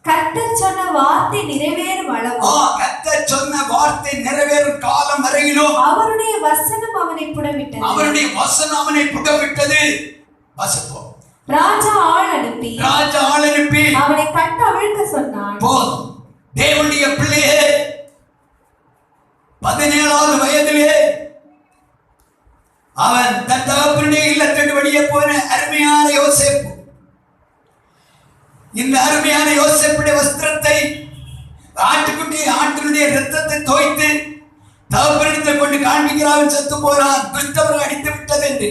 கர்த்தர் சொன்ன வார்த்தை நிறைவேறும் அளவோ, கர்த்தர் சொன்ன வார்த்தை நிறைவேறும் காலம் வரையிலும் அவருடைய வசனம் அவனை புடமிட்டது. வாசிப்போம். ராஜா ஆள் அனுப்பி அவனை கட்ட அவிழ்க்க சொன்னான். போதும். தேவனுடைய பிள்ளையே, 17வது வயதிலே அவன் தன் தகப்பனுடைய இல்லத்திற்கு வெளியே போன அருமையான யோசேப்பு, இந்த அருமையான யோசேப்புடைய வஸ்திரத்தை ஆட்டினுடைய இரத்தத்தை தோய்த்து தகப்பனிடத்தில் கொண்டு காண்பிக்கிறான். செத்து போறான், கிறிஸ்தவர்கள் அடித்து விட்டது என்று.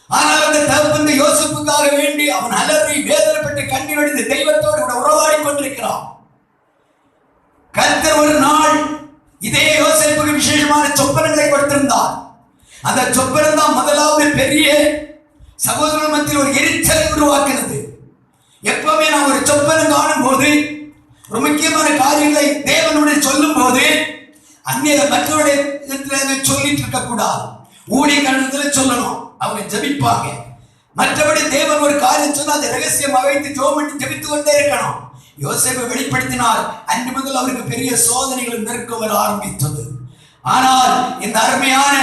ஆனால் அந்த தகப்பன் யோசேப்புக்காக வேண்டி அவன் அலறி வேதனைப்பட்டு கண்ணீர் வடித்து தெய்வத்தோடு கூட உறவாடி கொண்டிருக்கிறான். கர்த்தர் ஒரு நாள் இதே யோசேப்புக்கு விசேஷமான சொப்பனங்களை கொடுத்திருந்தார். அந்த சொப்பனம் தான் முதலாவது பெரிய சகோதரர்கள் மத்தியில் ஒரு எரிச்சலை உருவாக்குறது. எப்பவுமே நான் ஒரு சொப்பனம் காணும் போது, ஒரு முக்கியமான காரியங்களை தேவனுடைய சொல்லும் போது அந்நிய மற்றவருடைய சொல்லிட்டு இருக்க கூடாது. ஊழியக்காரத்தில் சொல்லணும், அவங்க ஜெபிப்பாங்க. மற்றபடி தேவன் ஒரு காரியம் சொன்னா அதை ரகசியமாக வைத்து ஜெபம் பண்ணி ஜெபித்துக் கொண்டே இருக்கணும். யோசேப்பை வெளிப்படுத்தினார். அன்று முதல் அவருக்கு பெரிய சோதனைகள் நெருக்கம் வர ஆரம்பித்தது. ஆனால் இந்த அருமையான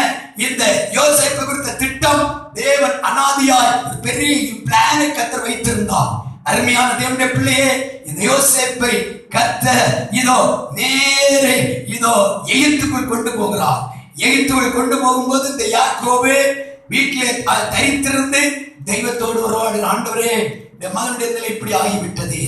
இந்த யோசேப்பை குறித்த திட்டம் தேவன் அனாதியாய் ஒரு பெரிய பிளானை கர்த்தர் வைத்திருந்தார். அருமையான தேவனுடைய பிள்ளையே, இந்த யோசேப்பை கர்த்தர் இதோ நேரே இதோ எகிப்துக்குள் கொண்டு போகிறார். எகிப்துக்குள் கொண்டு போகும்போது இந்த யாக்கோபு வீட்டிலே தரித்திருந்து தெய்வத்தோடு உறவாடுகிற ஆண்டவரே, இந்த மகனுடைய நிலை இப்படி ஆகிவிட்டது.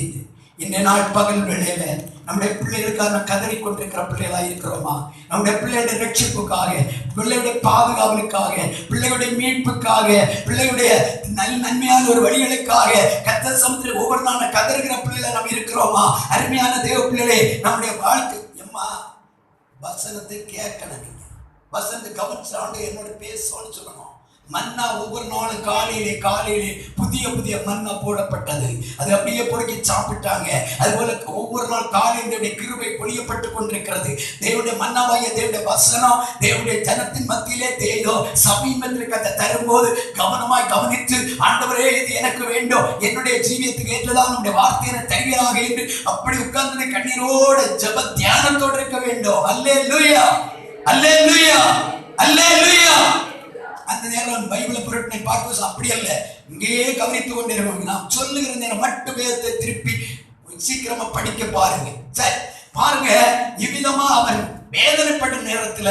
இந்த நாள் பகல் வேளையில நம்முடைய பிள்ளைகளுக்காக கதறி கொண்டிருக்கிற பிள்ளைகளா இருக்கிறோமா? நம்முடைய பிள்ளைகளுடைய ரட்சிப்புக்காக, பிள்ளைகளுடைய பாதுகாவலுக்காக, பிள்ளைகளுடைய மீட்புக்காக, பிள்ளைகளுடைய நன்மையான ஒரு வழிகளுக்காக கர்த்தர் சமூகத்தில் ஒவ்வொரு நாளும் கதறுகிற பிள்ளைகளை நாம் இருக்கிறோமா? அருமையான தேவ பிள்ளைகளே, நம்முடைய வாழ்க்கை எம்மா வசனத்தை கேட்கணும். நீங்க வசனத்தை கவனிச்சாண்டு என்னோட பேசுவோன்னு சொல்லணும். மன்னா ஒவ்வொரு நாளும் காலையிலே புதிய புதிய மன்னா போடப்பட்டது. அது அப்படியே பொறுக்கி சாப்பிட்டாங்க. அதுபோல ஒவ்வொரு நாள் காலையினுடைய கிருபை பொழியப்பட்டு கொண்டிருக்கிறது. தேவனுடைய மன்னாவாகிய தேவனுடைய வசனம் தேவனுடைய ஜனத்தின் மத்தியிலே தேதோ சமீபத்தில் கதை தரும்போது கவனமாய் கவனித்து, ஆண்டவரே இது எனக்கு வேண்டும், என்னுடைய ஜீவியத்துக்கு ஏற்றதான் நம்முடைய வார்த்தையை தருவீராக என்று அப்படி உட்கார்ந்து கண்ணீரோட ஜெப தியானத்தோடு இருக்க வேண்டும். அல்லேலூயா, அல்லேலூயா, அல்லேலூயா. அந்த நேரம் பைபிளை புரட்டினை பார்க்க அப்படி அல்ல, இங்கேயே கவனித்துக் கொண்டிருக்கோம். நாம் சொல்லுகிற நேரம் மட்டும் வேதத்தை திருப்பி சீக்கிரமா படிக்க பாருங்க. சரி பாருங்க, இவ்விதமா அவன் வேதனைப்படும் நேரத்துல,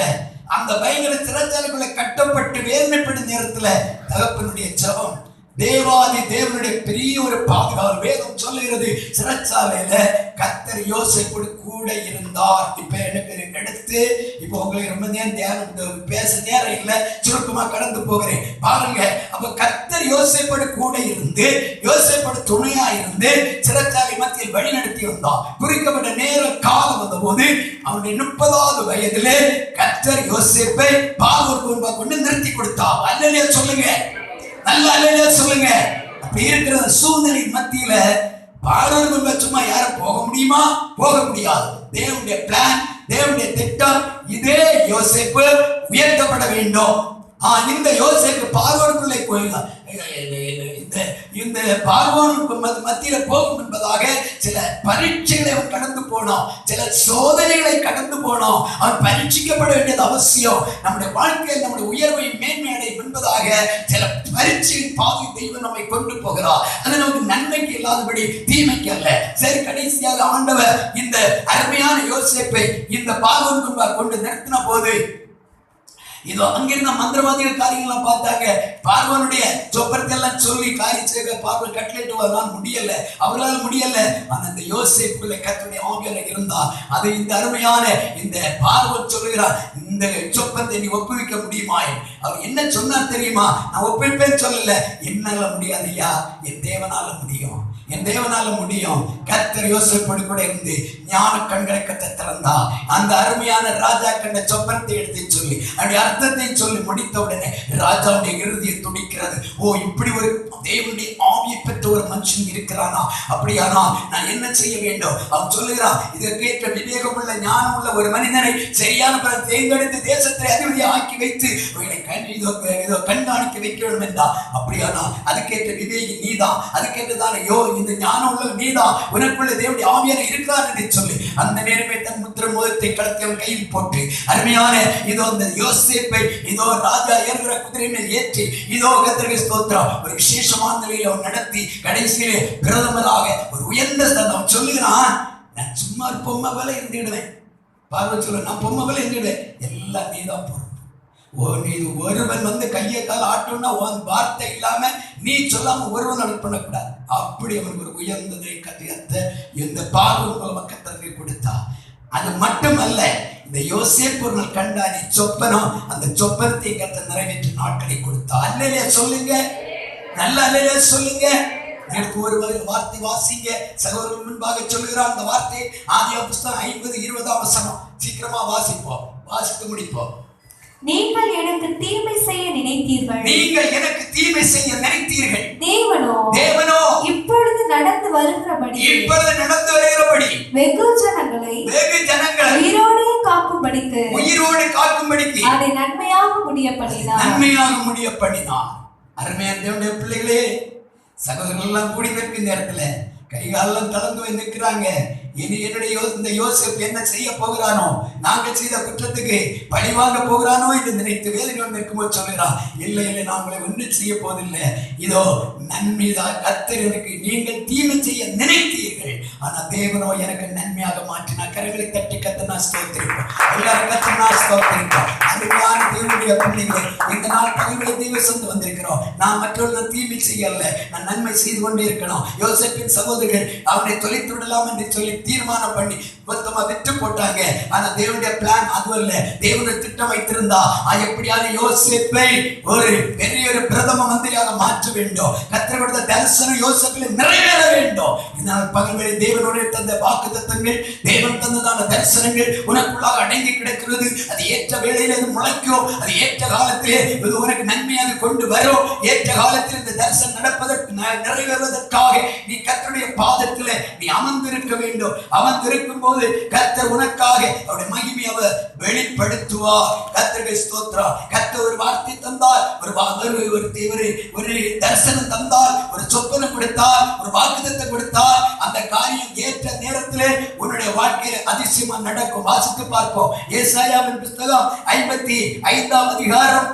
அந்த பயங்கர சிறைச்சாலைக்குள்ள கட்டப்பட்டு வேதனைப்படும் நேரத்துல தகப்பனுடைய ஜெபம் தேவாதி தேவனுடைய பெரிய ஒரு பாதுகாவல். வேதம் சொல்லுகிறது சிறைச்சாலையில கர்த்தர் யோசேப்போடு கூட இருந்தார். இப்ப எனக்கு எடுத்து இப்ப உங்களுக்கு ரொம்ப நேரம் தியானம் பேச நேரம் இல்லை, சுருக்கமா கடந்து போகிறேன். பாருங்க, அப்ப கர்த்தர் யோசேப்போடு கூட இருந்து யோசேப்போடு துணையா இருந்து சிறைச்சாலை மத்தியில் வழி நடத்தி வந்தார். குறிக்கப்பட்ட நேர காலம் வந்த போது அவனுடைய 30வது வயதிலே கர்த்தர் யோசேப்பை பார்வோனுக்கு முன்பாக கொண்டு நிறுத்தி கொடுத்தார். அல்லேலூயா சொல்லுங்க, நல்ல அல்லேலூயா சொல்லுங்க. அப்படி இருக்கிற சூழ்நிலை மத்தியில பார்வோனுக்கு சும்மா யாரும் போக முடியுமா? போக முடியாது. தேவனுடைய பிளான், தேவனுடைய திட்டம், இதே யோசேப்பு உயர்த்தப்பட வேண்டும். இந்த யோசேப்பு பார்வோனுக்குள்ளே போயிடலாம். இந்த பார்வோனுக்கு மத்தியில போகும் என்பதாக சில பரீட்சைகளை அவன் கடந்து போனோம், சில சோதனைகளை கடந்து போனோம். அவன் பரீட்சிக்கப்பட வேண்டியது அவசியம். நம்முடைய வாழ்க்கையில் நம்முடைய உயர்வை மேன்மை அடையும் என்பதாக சில பரீட்சையின் பாதை தெய்வம் நம்மை கொண்டு போகிறார். அது நமக்கு நன்மைக்கு இல்லாதபடி தீமைக்கு அல்ல. சரி, கடைசியாக ஆண்டவர் இந்த அருமையான யோசேப்பை இந்த பார்வோனுக்கு கொண்டு நிறுத்தின போது இதோ அங்கிருந்த மந்திரவாதிகள் காரியங்கள்லாம் பார்த்தாங்க. பார்வனுடைய சொப்பரத்தை எல்லாம் சொல்லி காரியம் செய்ய பார்வன் கட்டளையிட்டு வரலாம், முடியல, அவர்களால் முடியல. ஆனா இந்த யோசேப்புல கர்த்தருடைய ஆவியானவர் இருந்தா அது இந்த அருமையான இந்த பார்வன் சொல்லுகிறார், இந்த சொப்பரத்தை நீ ஒப்புவிக்க முடியுமாய்? அவர் என்ன சொன்னார் தெரியுமா? நான் ஒப்புவிப்பேன்னு சொல்லல, என்னால முடியாது ஐயா, என் தேவனால முடியும், என் தேவனால முடியும். கர்த்தர் யோசேப்போடு கூட இருந்து ஞான கண்களை கத்த திறந்தா அந்த அருமையான ராஜா கண்ட சொப்பனத்தை எடுத்து சொல்லி அப்படி அர்த்தத்தை சொல்லி முடித்த உடனே ராஜாவுடைய இறுதியை துடிக்கிறது. ஓ, இப்படி ஒரு தேவனுடைய ஆவியை பெற்ற ஒரு மனுஷன் இருக்கிறானா? அப்படியானா நான் என்ன செய்ய வேண்டும்? அவன் சொல்லுகிறான், இதற்கேற்ற விவேகம் உள்ள ஞானம் உள்ள ஒரு மனிதனை சரியான பிறகு தேர்ந்தெடுத்து தேசத்தை அதிபதியை ஆக்கி வைத்து கண்காணிக்க வைக்க வேண்டும் என்றா. அப்படியானா அதுக்கேற்ற விவேகி நீதான், அதுக்கேற்றதான இந்த ஞானம் உள்ள நீதான், உனக்குள்ள தேவனுடைய ஆவியான இருக்கிறார் என்று சொல்லி அந்த நேரமே தன் முத்திர மோதத்தை கடத்தி அவன் கையில் போட்டு அருமையான இதோ அந்த யோசேப்பை இதோ ராஜா ஏறுகிற குதிரை மேல் ஏற்றி இதோ கர்த்தருக்கு ஸ்தோத்திரம் ஒரு விசேஷமான நிலையில் அவன் நடத்தி கடைசியிலே பிரதமராக ஒரு உயர்ந்த ஸ்தானம். அவன் சொல்லுகிறான், நான் சும்மா பொம்மை வேலை இருந்துடுவேன். பார்வை சொல்ல, நான் பொம்மை வேலை இருந்துடுவேன், எல்லாம் நீதான் பொறுப்பு. நீ ஒருவன் வந்து கையை கால ஆட்டோம்னா வார்த்தை இல்லாம நீ சொல்லாம ஒருவன் அனுப்ப பண்ணக்கூடாது. அப்படி அவனுக்கு ஒரு உயர்ந்ததை கட்டியத்த இந்த பார்வன் மூலமா கர்த்தருக்கு கொடுத்தா. அது மட்டுமல்ல, இந்த யோசேப்பு ஒரு நாள் கண்டா நீ சொப்பனம், அந்த சொப்பனத்தை கர்த்தர் நிறைவேற்ற நாட்களை கொடுத்தா. அல்லேலூயா சொல்லுங்க, நல்ல அல்லேலூயா சொல்லுங்க. எனக்கு ஒரு வார்த்தை வாசிங்க. சகோதரர்கள் முன்பாக சொல்லுகிறார் அந்த வார்த்தை ஆதியாகமம் புத்தகம் 50:20 வசனம். சீக்கிரமா வாசிப்போம், வாசித்து முடிப்போம். நீங்கள் எனக்கு தீமை செய்ய நினைத்தீர்கள், நீங்கள் எனக்கு தீமை செய்ய நினைத்தீர்கள், தேவனோ இப்பொழுது நடந்து வருகிறபடி வெகு ஜனங்களை உயிரோடு காக்கும்படிக்கு அதை நன்மையாக முடிய பண்ணினார். அருமையான தேவனுடைய பிள்ளைகளே, சகோதரர்கள் எல்லாம் கூடி நிற்கும் நேரத்துல கைகாலெல்லாம் கலந்து வந்து நிற்கிறாங்க. இனி என்னுடைய இந்த யோசேப்பு என்ன செய்ய போகிறானோ, நாங்கள் செய்த குற்றத்துக்கு பழிவாங்க போகிறானோ என்று நினைத்து வேதனையோடு நிற்கும்போது சொல்கிறான், இல்லை இல்லை, நாங்களை ஒன்றும் செய்ய போவதில்லை, இதோ நன்மைதான் கர்த்தர் எனக்கு, நீங்கள் தீமை செய்ய நினைத்தீர்கள், ஆனா தேவனோ எனக்கு நன்மையாக மாற்றினார். கரங்களை தட்டி கர்த்தர் நான் ஸ்தோத்திரிப்போம், எல்லாரும் கர்த்தர் நான் ஸ்தோத்திரிப்போம். அதுக்கான தேவனுடைய பிள்ளைகளை இந்த நாள் பகல்களை தெய்வ சொந்து வந்திருக்கிறோம். நான் மற்றவர்கள் தீமை செய்யல, நான் நன்மை செய்து கொண்டே இருக்கணும். யோசேப்பின் சகோதரர்கள் அவனை தொலைத்து விடலாம் என்று சொல்லி தீர்மானம் பண்ணி மொத்தமா விற்று போட்டாங்க. ஆனா தேவனுடைய பிளான் அது அல்ல. தேவனுடைய திட்டம் வைத்திருந்தா எப்படியாவது யோசேப்பை ஒரு பெரிய ஒரு பிரதம மந்திரியாக மாற்ற வேண்டும். கர்த்தர் கொடுத்த தரிசனம் யோசேப்பில் நிறைவேற வேண்டும். இதனால் பகல்களை தேவனுடைய தந்த வாக்குத்தத்தங்கள், தேவன் தந்ததான தரிசனங்கள் உனக்குள்ளாக அடங்கி கிடக்கிறது. அது ஏற்ற வேளையில் அது முளைக்கும். அது ஏற்ற காலத்திலே இது உனக்கு நன்மையாக கொண்டு வரும். ஏற்ற காலத்தில் இந்த தரிசனம் நடப்பதற்கு நிறைவேறுவதற்காக நீ கர்த்தருடைய பாதத்தில் நீ அமர்ந்திருக்க வேண்டும். அமர்ந்திருக்கும் போது கர்த்தர் உனக்காக அவருடைய மகிமை அவர் வெளிப்படுத்துவார். கர்த்தருக்கு ஸ்தோத்திரம். கர்த்தர் ஒரு வார்த்தை தந்தார், ஒரு தரிசனம் தந்தார், ஒரு சொப்பனை கொடுத்தார், ஒரு வாக்குத்தத்தை கொடுத்தார். அந்த காரியம் ஏற்ற நேரத்திலே உன்னுடைய வாழ்க்கையில அதிசயமா நடக்கும். வாசித்து பார்ப்போம். ஏசாயாவின் புத்தகம் 55ஆம் அதிகாரம்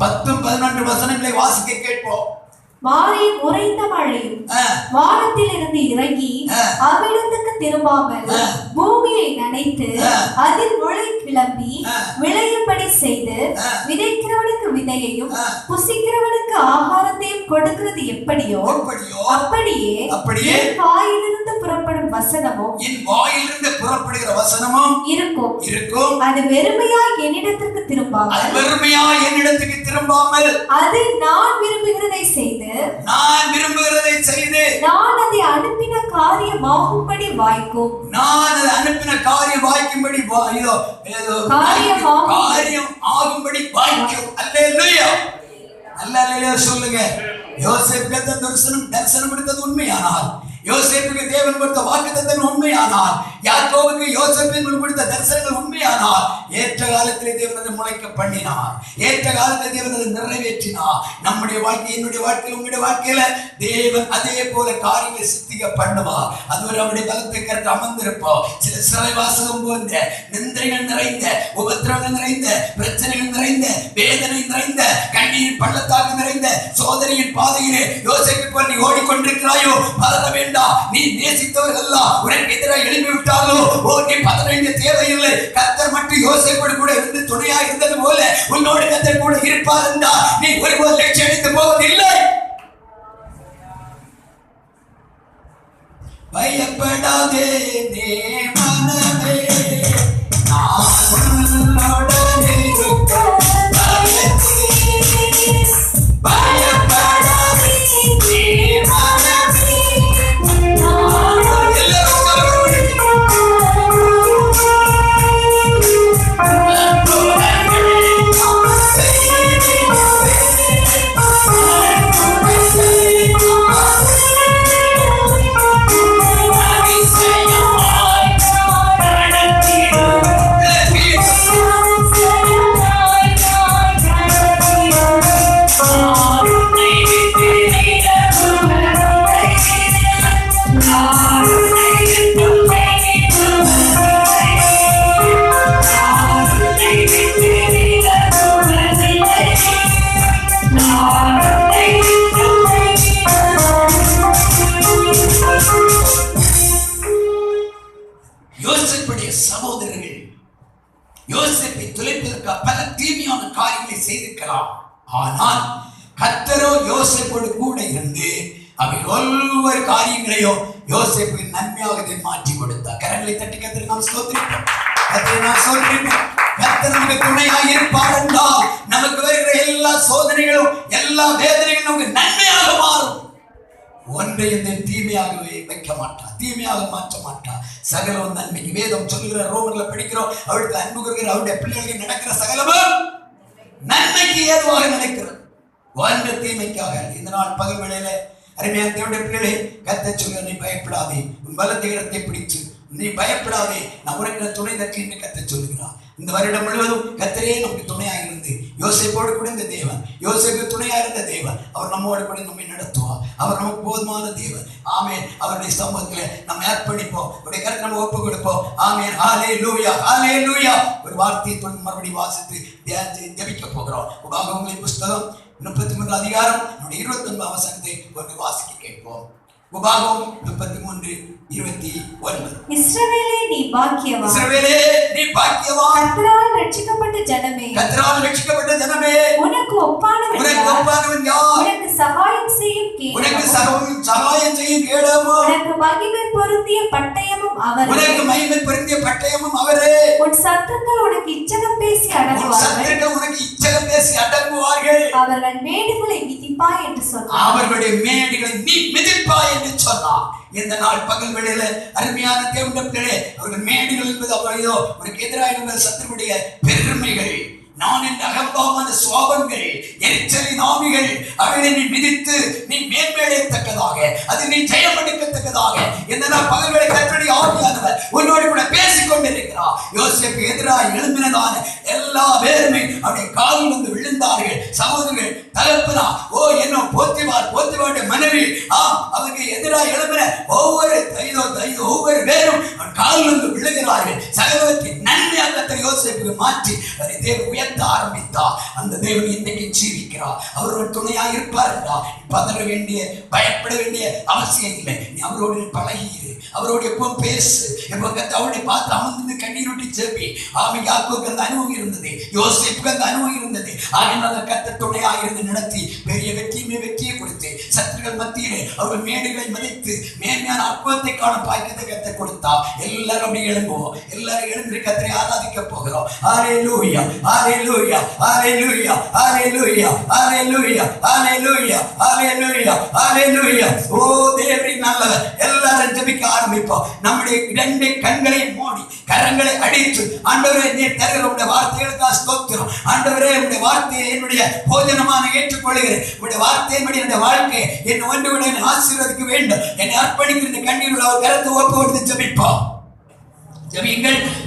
10-11 வசனங்களை வாசிக்க கேட்போம். வாரின் உறைந்த மழையும் வானத்தில் இருந்து இறங்கி அவ்விடத்துக்கு திரும்பாமல் பூமியை நனைத்து அதில் முளை கிளம்பி விளையும்படி செய்து விதைக்கிறவனுக்கு விதையையும் புசிக்கிறவனுக்கு ஆகாரத்தையும் கொடுக்கிறது எப்படியோ அப்படியே என் வாயிலிருந்து புறப்படும் வசனமும் புறப்படுகிற வசனமும் இருக்கும். அது வெறுமையாய் என்னிடத்திற்கு திரும்பாமல் அது நான் விரும்புகிறதை செய்து நான் அதை அனுப்பின காரியமாகும்படி வாய்க்கும். காரியம் ஆகும்படி வாய்க்கும். அல்லேலூயா, அல்லேலூயா சொல்லுங்க. யோசேப்புக்கு தரிசனம் எடுத்தது உண்மையானால், யோசேப்புக்கு தேவன் கொடுத்த வாக்குத்தத்தங்கள் உண்மையானால், யாக்கோபுக்கு யோசேப்பின் கொடுத்த தரிசனங்கள் உண்மையானால், ஏற்ற காலத்திலே தேவன் அதை முளைக்க பண்ணினார். ஏற்ற காலத்தில் தேவன் அதை நிறைவேற்றினார். நம்முடைய வாழ்க்கை, என்னுடைய வாழ்க்கையில், உங்களுடைய வாழ்க்கையில தேவன் அதே போல காரியங்களை சித்திக்க பண்ணுவார். அது ஒரு அவருடைய பலத்தை கருத்து அமர்ந்திருப்போம். சில சிறைவாசகம் போன்ற நிந்தைகள் நிறைந்த, உபத்திரவங்கள் நிறைந்த, பிரச்சனைகள் நிறைந்த, வேதனை நிறைந்த, கண்ணீர் பள்ளத்தாக்கு நிறைந்த சோதனையின் பாதையிலே யோசேப்பு போல் நீ ஓடிக்கொண்டிருக்கிறாயோ, பதற வேண்டாம். நீ நேசித்தவர்கள் எல்லாம் உனக்கு எதிராக எழுப்பி விட்டாலோ, நீ பதற வேண்டிய தேவையில்லை. கர்த்தர் மட்டும் யோசேப்போடு கூட இருந்து துணையா இருந்தது போல உன்னோடு கர்த்தர் கூட இருப்பார் என்றால் நீ ஒருபோது லட்சியம் அடைந்து போவதில்லை. பயப்படாதே நீ மனமே, நான் உன்னோடு இருக்கிறேன். பயப்படாதே நீ மனமே. யோசேப்புடைய சகோதரர்கள் யோசேப்பை துளைப்பதற்கு பல தீமையான காரியங்களை செய்திருக்கலாம். ஆனால் கர்த்தரோ யோசேப்போடு கூட இருந்து அவை ஒவ்வொரு காரியங்களையும் யோசேப்புக்கு நன்மையாக மாற்றி கொடுத்தார். கரங்களை தட்டி கர்த்தரை நாம் ஸ்தோத்திரிப்போம். கர்த்தர் நமக்கு துணையாக இருப்பார் என்றால் நமக்கு வருகிற எல்லா சோதனைகளும், எல்லா வேதனைகளும் நமக்கு நன்மையாக மாறும். ஒன்றையும் தீமையாகவே வைக்க மாட்டார், தீமையாக மாற்ற மாட்டார். சகலம் நன்மைக்கு. வேதம் சொல்லுகிற, ரோமர்ல படிக்கிறோம், அவளுக்கு அன்பு கூறுகிற அவருடைய பிள்ளைகளுக்கு நடக்கிற சகலமும் நன்மைக்கு ஏதுவாக நடக்கிறது, ஒன்று தீமைக்காக. இந்த நாள் பகல் வேளையில அருமையான தேவனுடைய பிள்ளைகளே, கர்த்தர் சொல்லுகிற, நீ பயப்படாதே, உன் பலத்தை இடத்தை பிடிச்சு நீ பயப்படாதே, நான் உனக்கு துணை தட்டி என்று கர்த்தர் சொல்லுகிறார். இந்த வருடம் முழுவதும் கர்த்தரே நமக்கு துணையாக இருந்து, யோசேப்போடு கூட இந்த தேவன், யோசேப்பு துணையாக இருந்த தேவன், அவர் நம்மோடு கூட நம்மை நடத்துவார். அவர் நமக்கு போதுமான தேவன். ஆமென். அவருடைய சமூகத்தில் நம்ம அர்ப்பணிப்போம், அவருடைய கருத்தை நம்ம ஒப்பு கொடுப்போம். ஆமென். ஹல்லேலூயா, ஹல்லேலூயா. ஒரு வார்த்தையை தொடர்ந்து மறுபடியும் வாசித்து ஜெபிக்க போகிறோம். உபாகமங்களின் புஸ்தகம் 33 அதிகாரம் 29 வசனத்தை கொண்டு வாசிக்க கேட்போம். உபாகமம் 33:29. இஸ்ரவேலே நீ பாக்கியவான், இஸ்ரவேலே நீ பாக்கியவான், கர்த்தரால் ரட்சிக்கப்பட்ட ஜனமே, கர்த்தரால் ரட்சிக்கப்பட்ட ஜனமே, உனக்கு ஒப்பானவன் உனக்கு யார்? ஒப்பானவன் யார்? உனக்கு சகாயம் செய்யும் உனக்கு கேடகமும், சகாயம் செய்யும் கேடகமும், உனக்கு மகிமை பொருந்திய பட்டயமும் அவரே. உனக்கு மகிமை பொருந்திய பட்டயமும் அவரே. உன் சத்துருக்கள் உனக்கு இச்சகம் பேசி உன் அடங்குவார்கள், சத்துருக்கள் உனக்கு இச்சகம் பேசி அடங்குவார்கள். அவர்கள் மேடுகளை மிதிப்பாய் என்று சொன்னார். அவர்களுடைய மேடுகளை நீ மிதிப்பாய் என்று சொன்னார். இந்த நாள் பகல் வேளையில அருமையான தேவனுடைய பிள்ளைகளே, அவர்கள் மேடுகள் என்பது அவர்களோ உனக்கு எதிராக என்பது சத்துருடைய பெருமைகள், நான் என்ற அகம்பாவமான சுவாபங்கள், எரிச்சலின் ஆவிகள், அவைகளை நீ மிதித்து நீ மேன்மேடையத்தக்கதாக, அது நீ ஜெயம் எடுக்கத்தக்கதாக இந்த நாள் பகல் வேளை கர்த்தருடைய ஆவியானவர் உன்னோடு கூட பேசிக் கொண்டிருக்கிறார். யோசேப்பு எதிராக எழும்பினதான எல்லா பேருமே அவருடைய காலில் வந்து விழுந்தார்கள். சகோதரர்கள், தகப்பனா, ஓ என்ன போத்திவாருடைய மனைவி, அவருக்கு எதிராக எழுப்பின ஒவ்வொரு பேரும் அவன் காலில் வந்து விழுகிறார்கள். சகலத்தின் நன்மையாக கர்த்தர் யோசேப்புக்கு மாற்றி அவரை தேவன் உயர்த்த ஆரம்பித்தார். அந்த தேவன் இன்னைக்கு ஜீவிக்கிறார். அவரோட துணையாக இருப்பார் என்றால் பதற வேண்டிய பயப்பட வேண்டிய அவசியம் இல்லை. நீ அவரோடு பழகிடு, அவரோடு எப்பவும் பேசு, எப்போ அவருடைய பார்த்து அமர்ந்து கண்ணீர் விட்டு ஜெபி. யாக்கோபுக்கு அந்த அனுபவம் இருந்தது, யோசேப்புக்கு அந்த அனுபவம் இருந்தது. ஆகினால கர்த்தர் துணையாக இருந்து நடத்தி பெரிய வெற்றியை கொடுத்து சத்துருக்கள் மத்தியிலே அவர்கள் மேடுகளை மதித்து மேன்மையான அற்புதத்தை காண பாக்கியத்தை கர்த்தர் கொடுத்தார். எல்லாரும் அப்படி எழும்புவோம், எல்லாரும் எழுந்து கர்த்தரை ஆராதிக்க போகிறோம். ஹல்லேலூயா, ஹல்லேலூயா, ஹல்லேலூயா, ஹல்லேலூயா, ஹல்லேலூயா, ஹல்லேலூயா, ஹல்லேலூயா, ஹல்லேலூயா. ஓ தேவரின் நல்லவர். எல்லாரும் ஜெபிக்க ஆரம்பிப்போம். நம்முடைய இரண்டு கண்களை மூடி கரங்களை அடித்து, ஆண்டவரே நீர் தருகிற உடைய வார்த்தைகளுக்காக ஸ்தோத்திரம். ஆண்டவரே உடைய வார்த்தையை என்னுடைய போஜனமான ஏற்றுக்கொள்கிறேன். உடைய வார்த்தையின்படி என்னுடைய வாழ்க்கை என்னை ஒன்று விட ஆசீர்வதிக்க வேண்டும். என்னை அர்ப்பணிக்கிற இந்த கண்ணீர் அவர் கருத்து ஒப்பு கொடுத்து ஜெபிப்போம்.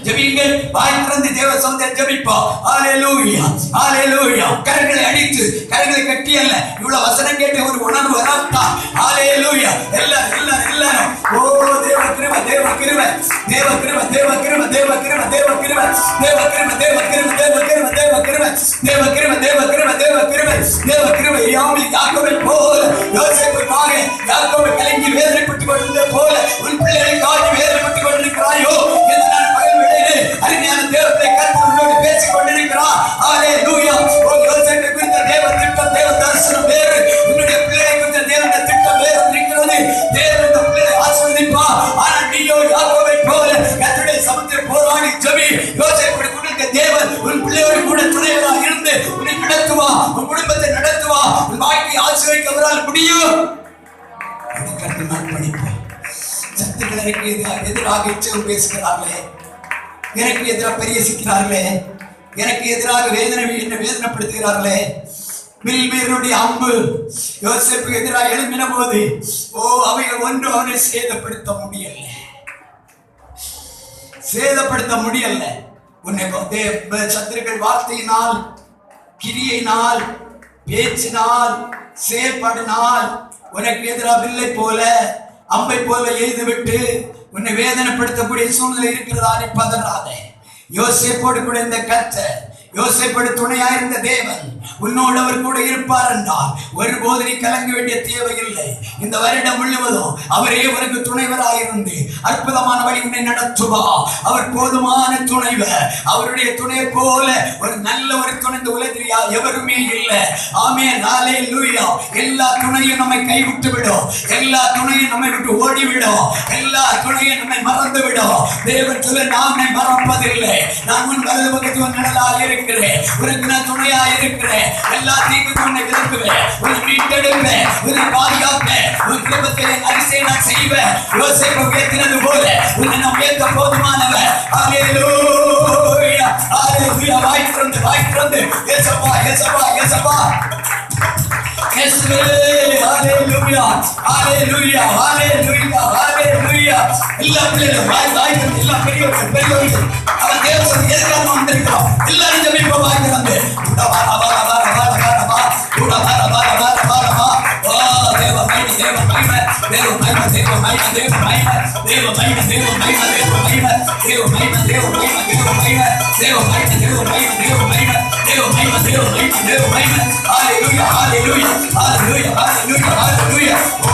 ஜெபியுங்கள், வாய் திறந்து தேவ சமுதாயம் ஜெபிப்போம். ஹல்லேலூயா, ஹல்லேலூயா. கரங்களை அடித்து கரங்களை கட்டி அல்ல, இவ்வளவு வசனம் கேட்டு ஒரு உணர்வு வராதா? ஹல்லேலூயா. எல்லாரும் ஓ தேவ கிருபை, தேவ கிருபை, தேவ கிருபை, தேவ கிருபை, தேவ கிருபை, தேவ கிருபை, தேவ கிருபை, தேவ கிருபை, தேவ கிருபை, தேவ கிருபை, தேவ கிருபை, தேவ கிருபை, தேவ கிருபை, தேவ கிருபை. யாக்கோபை போல யோசேப்புக்காக யாக்கோபை கலங்கி வேதனைப்பட்டுக் கொண்டிருந்த போல உன் பிள்ளைகளுக்காக வேதனைப்பட்டுக் கொண்டிருக்கிறாயோ? அருமையான தேவத்தை கர்த்தர் உன்னோடு பேசிக் கொண்டிருக்கிறார். ஹல்லேலூயா. ஓ யோசேப்பை குறித்த தேவ திட்டம், தேவ தரிசனம் வேறு, உன்னுடைய பிள்ளையை குறித்த தேவனுடைய திட்டம் வேறு இருக்கிறது. தேவன் இந்த பிள்ளையை ஆசீர்வதிப்பார். ஆனால் நீயோ யாக்கோபை போல கர்த்தருடைய சமூகத்தில் போராடி ஜெபி. யோசேப்பை குறித்த தேவன் உன் பிள்ளையோடு கூட துணைவராக இருந்து உன்னை நடத்துவா, உன் குடும்பத்தை நடத்துவா, உன் வாழ்க்கையை ஆசீர்வதிக்க அவரால் முடியும். கர்த்தர் அர்ப்பணிப்போம். சத்துக்களுக்கு எதிராக இச்சகம் பேசுகிறார்களே, எனக்கு எதிராக பரிகசிக்கிறார்களே, எனக்கு எதிராக வேதனைப்படுத்துகிறார்களே. பில்பீருடைய அம்பு யோசேப்புக்கு எதிராக எழும்பின போது அவைகள் ஒன்று அவனை சேதப்படுத்த முடியல. உன்னை சத்துருக்கள் வார்த்தையினால், கிரியையினால், பேச்சினால், செயல்பாடினால் உனக்கு எதிராக வில்லை போல அம்பை போல எய்து விட்டு உன்னை வேதனைப்படுத்தக்கூடிய சூழ்நிலை இருக்கிறதா? நீ பதறாதே. யோசேப்போடு கூட இந்த கர்த்தர், யோசேப்போடு துணையா இருந்த தேவன் உன்னோடு அவர் கூட இருப்பார் என்றால் ஒருபோது நீ கலங்க வேண்டிய தேவையில்லை. இந்த வருடம் முழுவதும் அவரே உனக்கு துணைவராயிருந்து அற்புதமான வழி உன்னை நடத்துவா. அவர் போதுமான துணைவர். அவருடைய துணை போல ஒரு நல்ல ஒரு துணை இந்த உலகில் எவருமே இல்லை. ஆமென், ஹல்லேலூயா. எல்லா துணையும் நம்மை கைவிட்டு விடும், எல்லா துணையும் நம்மை விட்டு ஓடிவிடும், எல்லா துணையும் நம்மை மறந்து விடும். தேவன் சொல்ல, நான் மறப்பதில்லை, நான் உன் வலது பக்கத்தில் நிழலாக இருக்கிறேன், உனக்கு நான் துணையா இருக்கிறேன், எல்லா தீங்கும் உன்னை விலக்குவேன், உன்னை மீட்டெடுப்பேன், உன்னை பாதுகாப்பேன், உன் குடும்பத்தை அரிசியை நான் செய்வேன். யோசேப்பை உயர்த்தினது போல உன்னை நான் உயர்த்த போதுமானவர். ஹல்லேலூயா, ஹல்லேலூயா. வாய் திறந்து இயேசுவா, இயேசுவா, இயேசுவா, இயேசுவே. ஹல்லேலூயா, ஹல்லேலூயா, ஹல்லேலூயா, ஹல்லேலூயா. எல்லா பிள்ளைகளும் வாய் திறந்து, எல்லா பெரியவர்கள் அவன் தேவன் எதிராக வந்திருக்கிறோம். எல்லாரும் ஜெபிப்போம். வாய் திறந்து Hallelujah, hallelujah, hallelujah, hallelujah, hallelujah. Oh,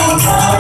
Hallelujah.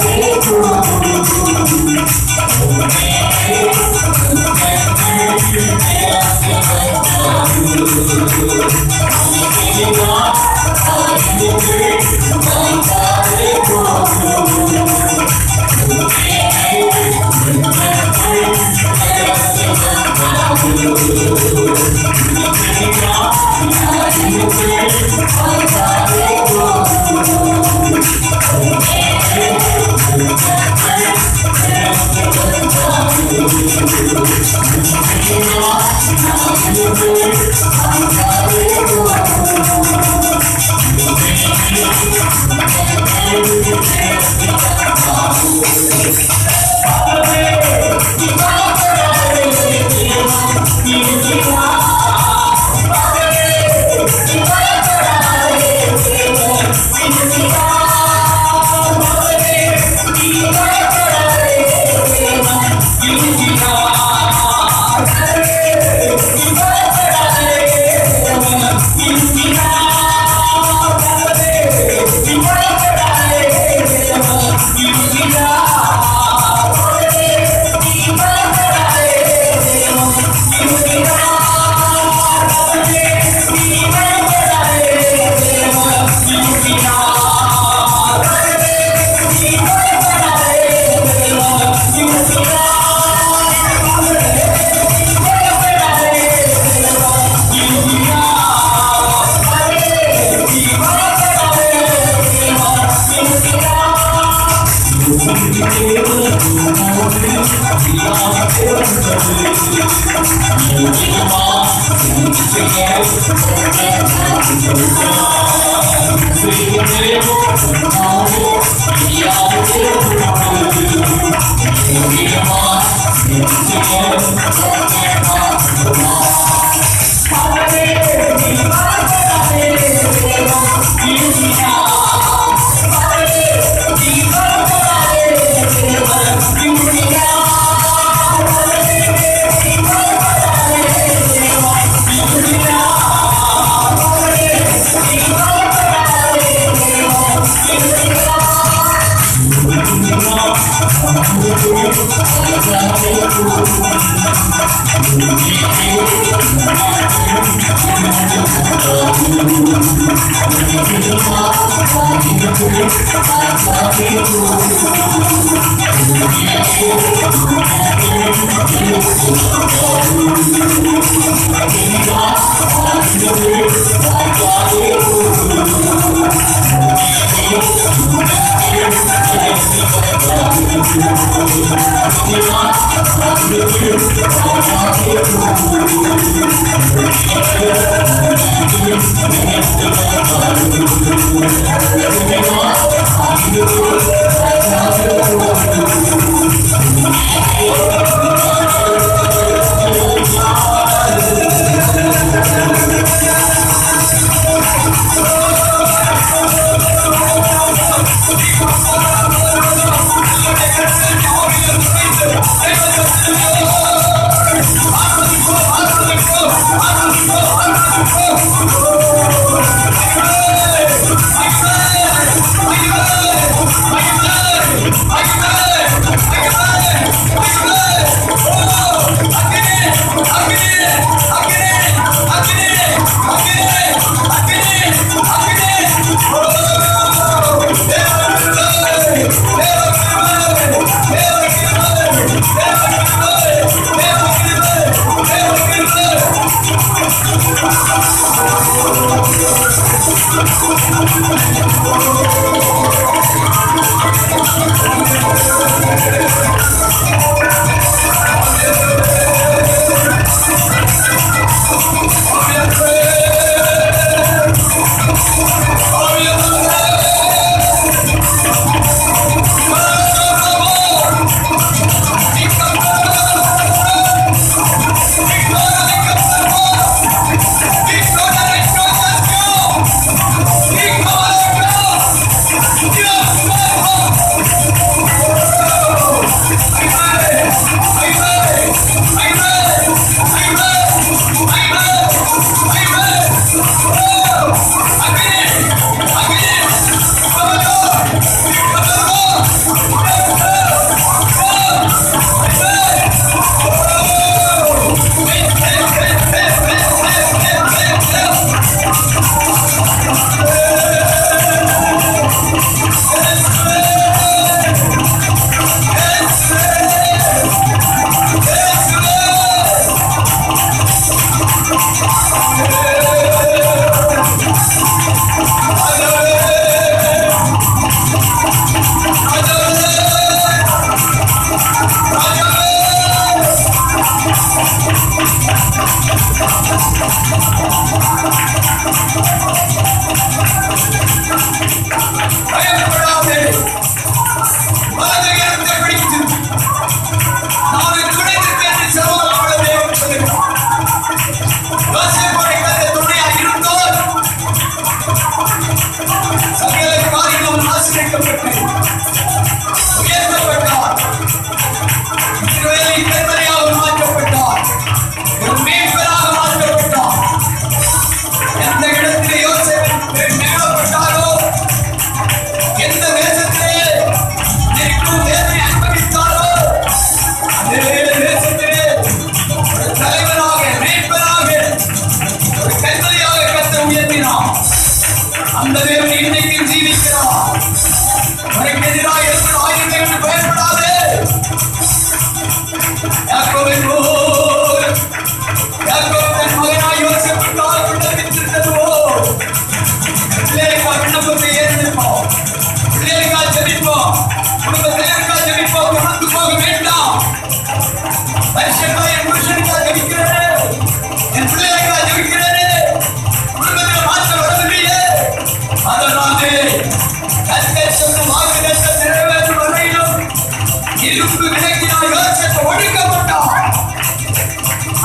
இரும்பு விளக்கினால் யோசேப்பு ஒடுக்கப்பட்டான்.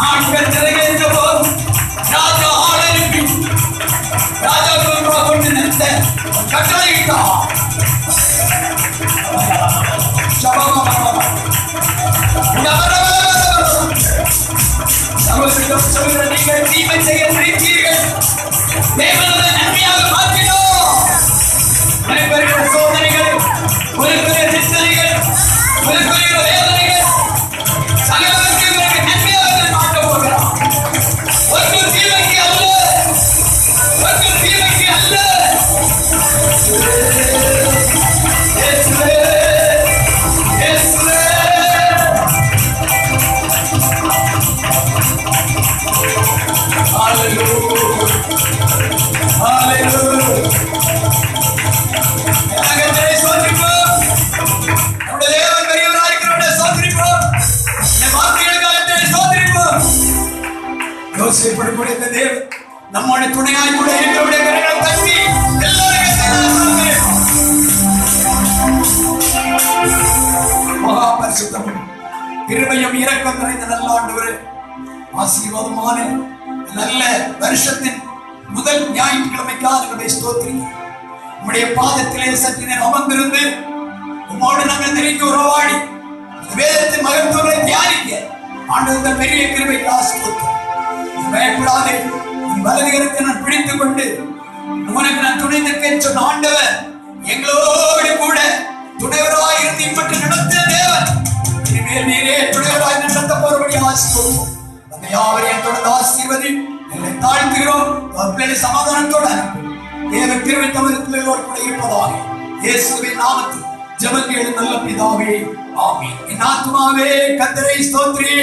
ஆண்கள் நிறைவேற்ற போது ராஜா ஆள் அனுப்பி ராஜாக்கள் கொண்டு நிறுத்த கட்டளையிட்டான். சகோதரிடம் சொல்கிற நீங்கள் தீமை செய்ய நினைத்தீர்கள், தேவனை நன்மையாக மாற்றினோம். உனக்குரிய சோதனைகள், உனக்குரிய சிந்தனைகள், உனக்குரிய வேதனைகள் சகலவற்றையும் உனக்கு நன்மையாக மாற்றப் போகிறான். ஒரு தீமைக்கு அல்ல, ஒரு தீமைக்கு அல்ல. நம்மோட துணையாய் கூட இருக்கிறவருடைய கரங்களை தட்டி மகா பரிசுத்தமும் கிருபையும் இரக்கம் நிறைந்த நல்ல ஆண்டவரே, ஆசீர்வாதமான நல்ல வருஷத்தின் முதல் ஞாயிற்றுக்கிழமைக்காக எங்களை ஸ்தோத்திரிக்கிறோம். உம்முடைய பாதத்திலே சற்று நேரம் அமர்ந்திருந்து உம்மோடு நாங்கள் நெருங்கி உறவாடி வேதத்தின் மகத்துவங்களை தியானிக்க ஆண்டவர் பெரிய கிருபைக்காக ஸ்தோத்திரம். பயப்படாதே, வலது கரத்தை நான் பிடித்துக் கொண்டு உனக்கு நான் துணை நிற்க சொன்ன ஆண்டவர் எங்களோடு கூட துணைவராய் இருந்து இப்படி நடத்திய தேவன் இனிமேல் நீரே துணைவராய் நடத்த போறபடி ஆசீர்வதிப்போம். அந்த யாவரையும் தொடர்ந்து ஆசீர்வதி எங்களை தாழ்த்துகிறோம். சமாதானத்தோடு தேவ கிருபை தமிழர்களோடு கூட இருப்பதாக இயேசுவின் நாமத்தில் ஜெபங்கள் நல்ல பிதாவே, ஆமென். என் ஆத்துமாவே கர்த்தரை ஸ்தோத்திரி.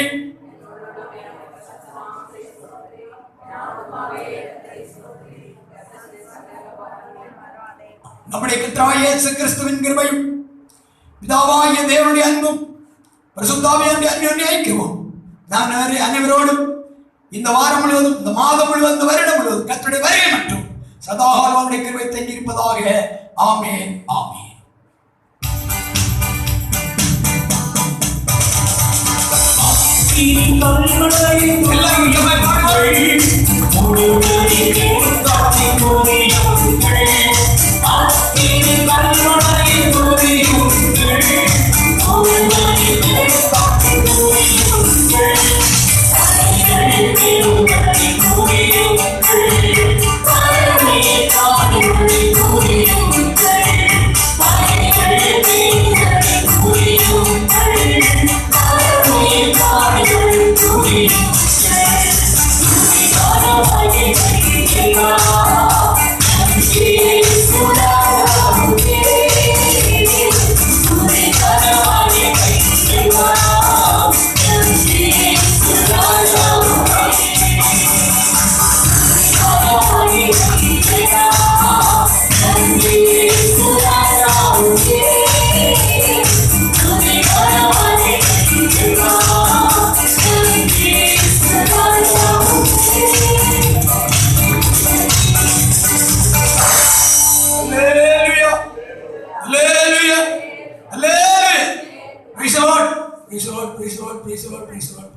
நம்முடைய கர்த்தராகிய இயேசு கிறிஸ்துவின் கிருபையும் பிதாவாகிய தேவனுடைய அன்பும் பரிசுத்தாவியானுடைய அன்பின் ஐக்கியமும் நான் அனைவரோடும் இந்த வாரம் முழுவதும், இந்த மாதம் முழுவதும், இந்த வருடம் முழுவதும் கர்த்தருடைய வருகை மற்றும் சதாகாலமுடைய கிருபை தங்கியிருப்பதாக. ஆமென், ஆமென். Praise the Lord, praise the Lord, praise the Lord, praise the Lord, praise the Lord.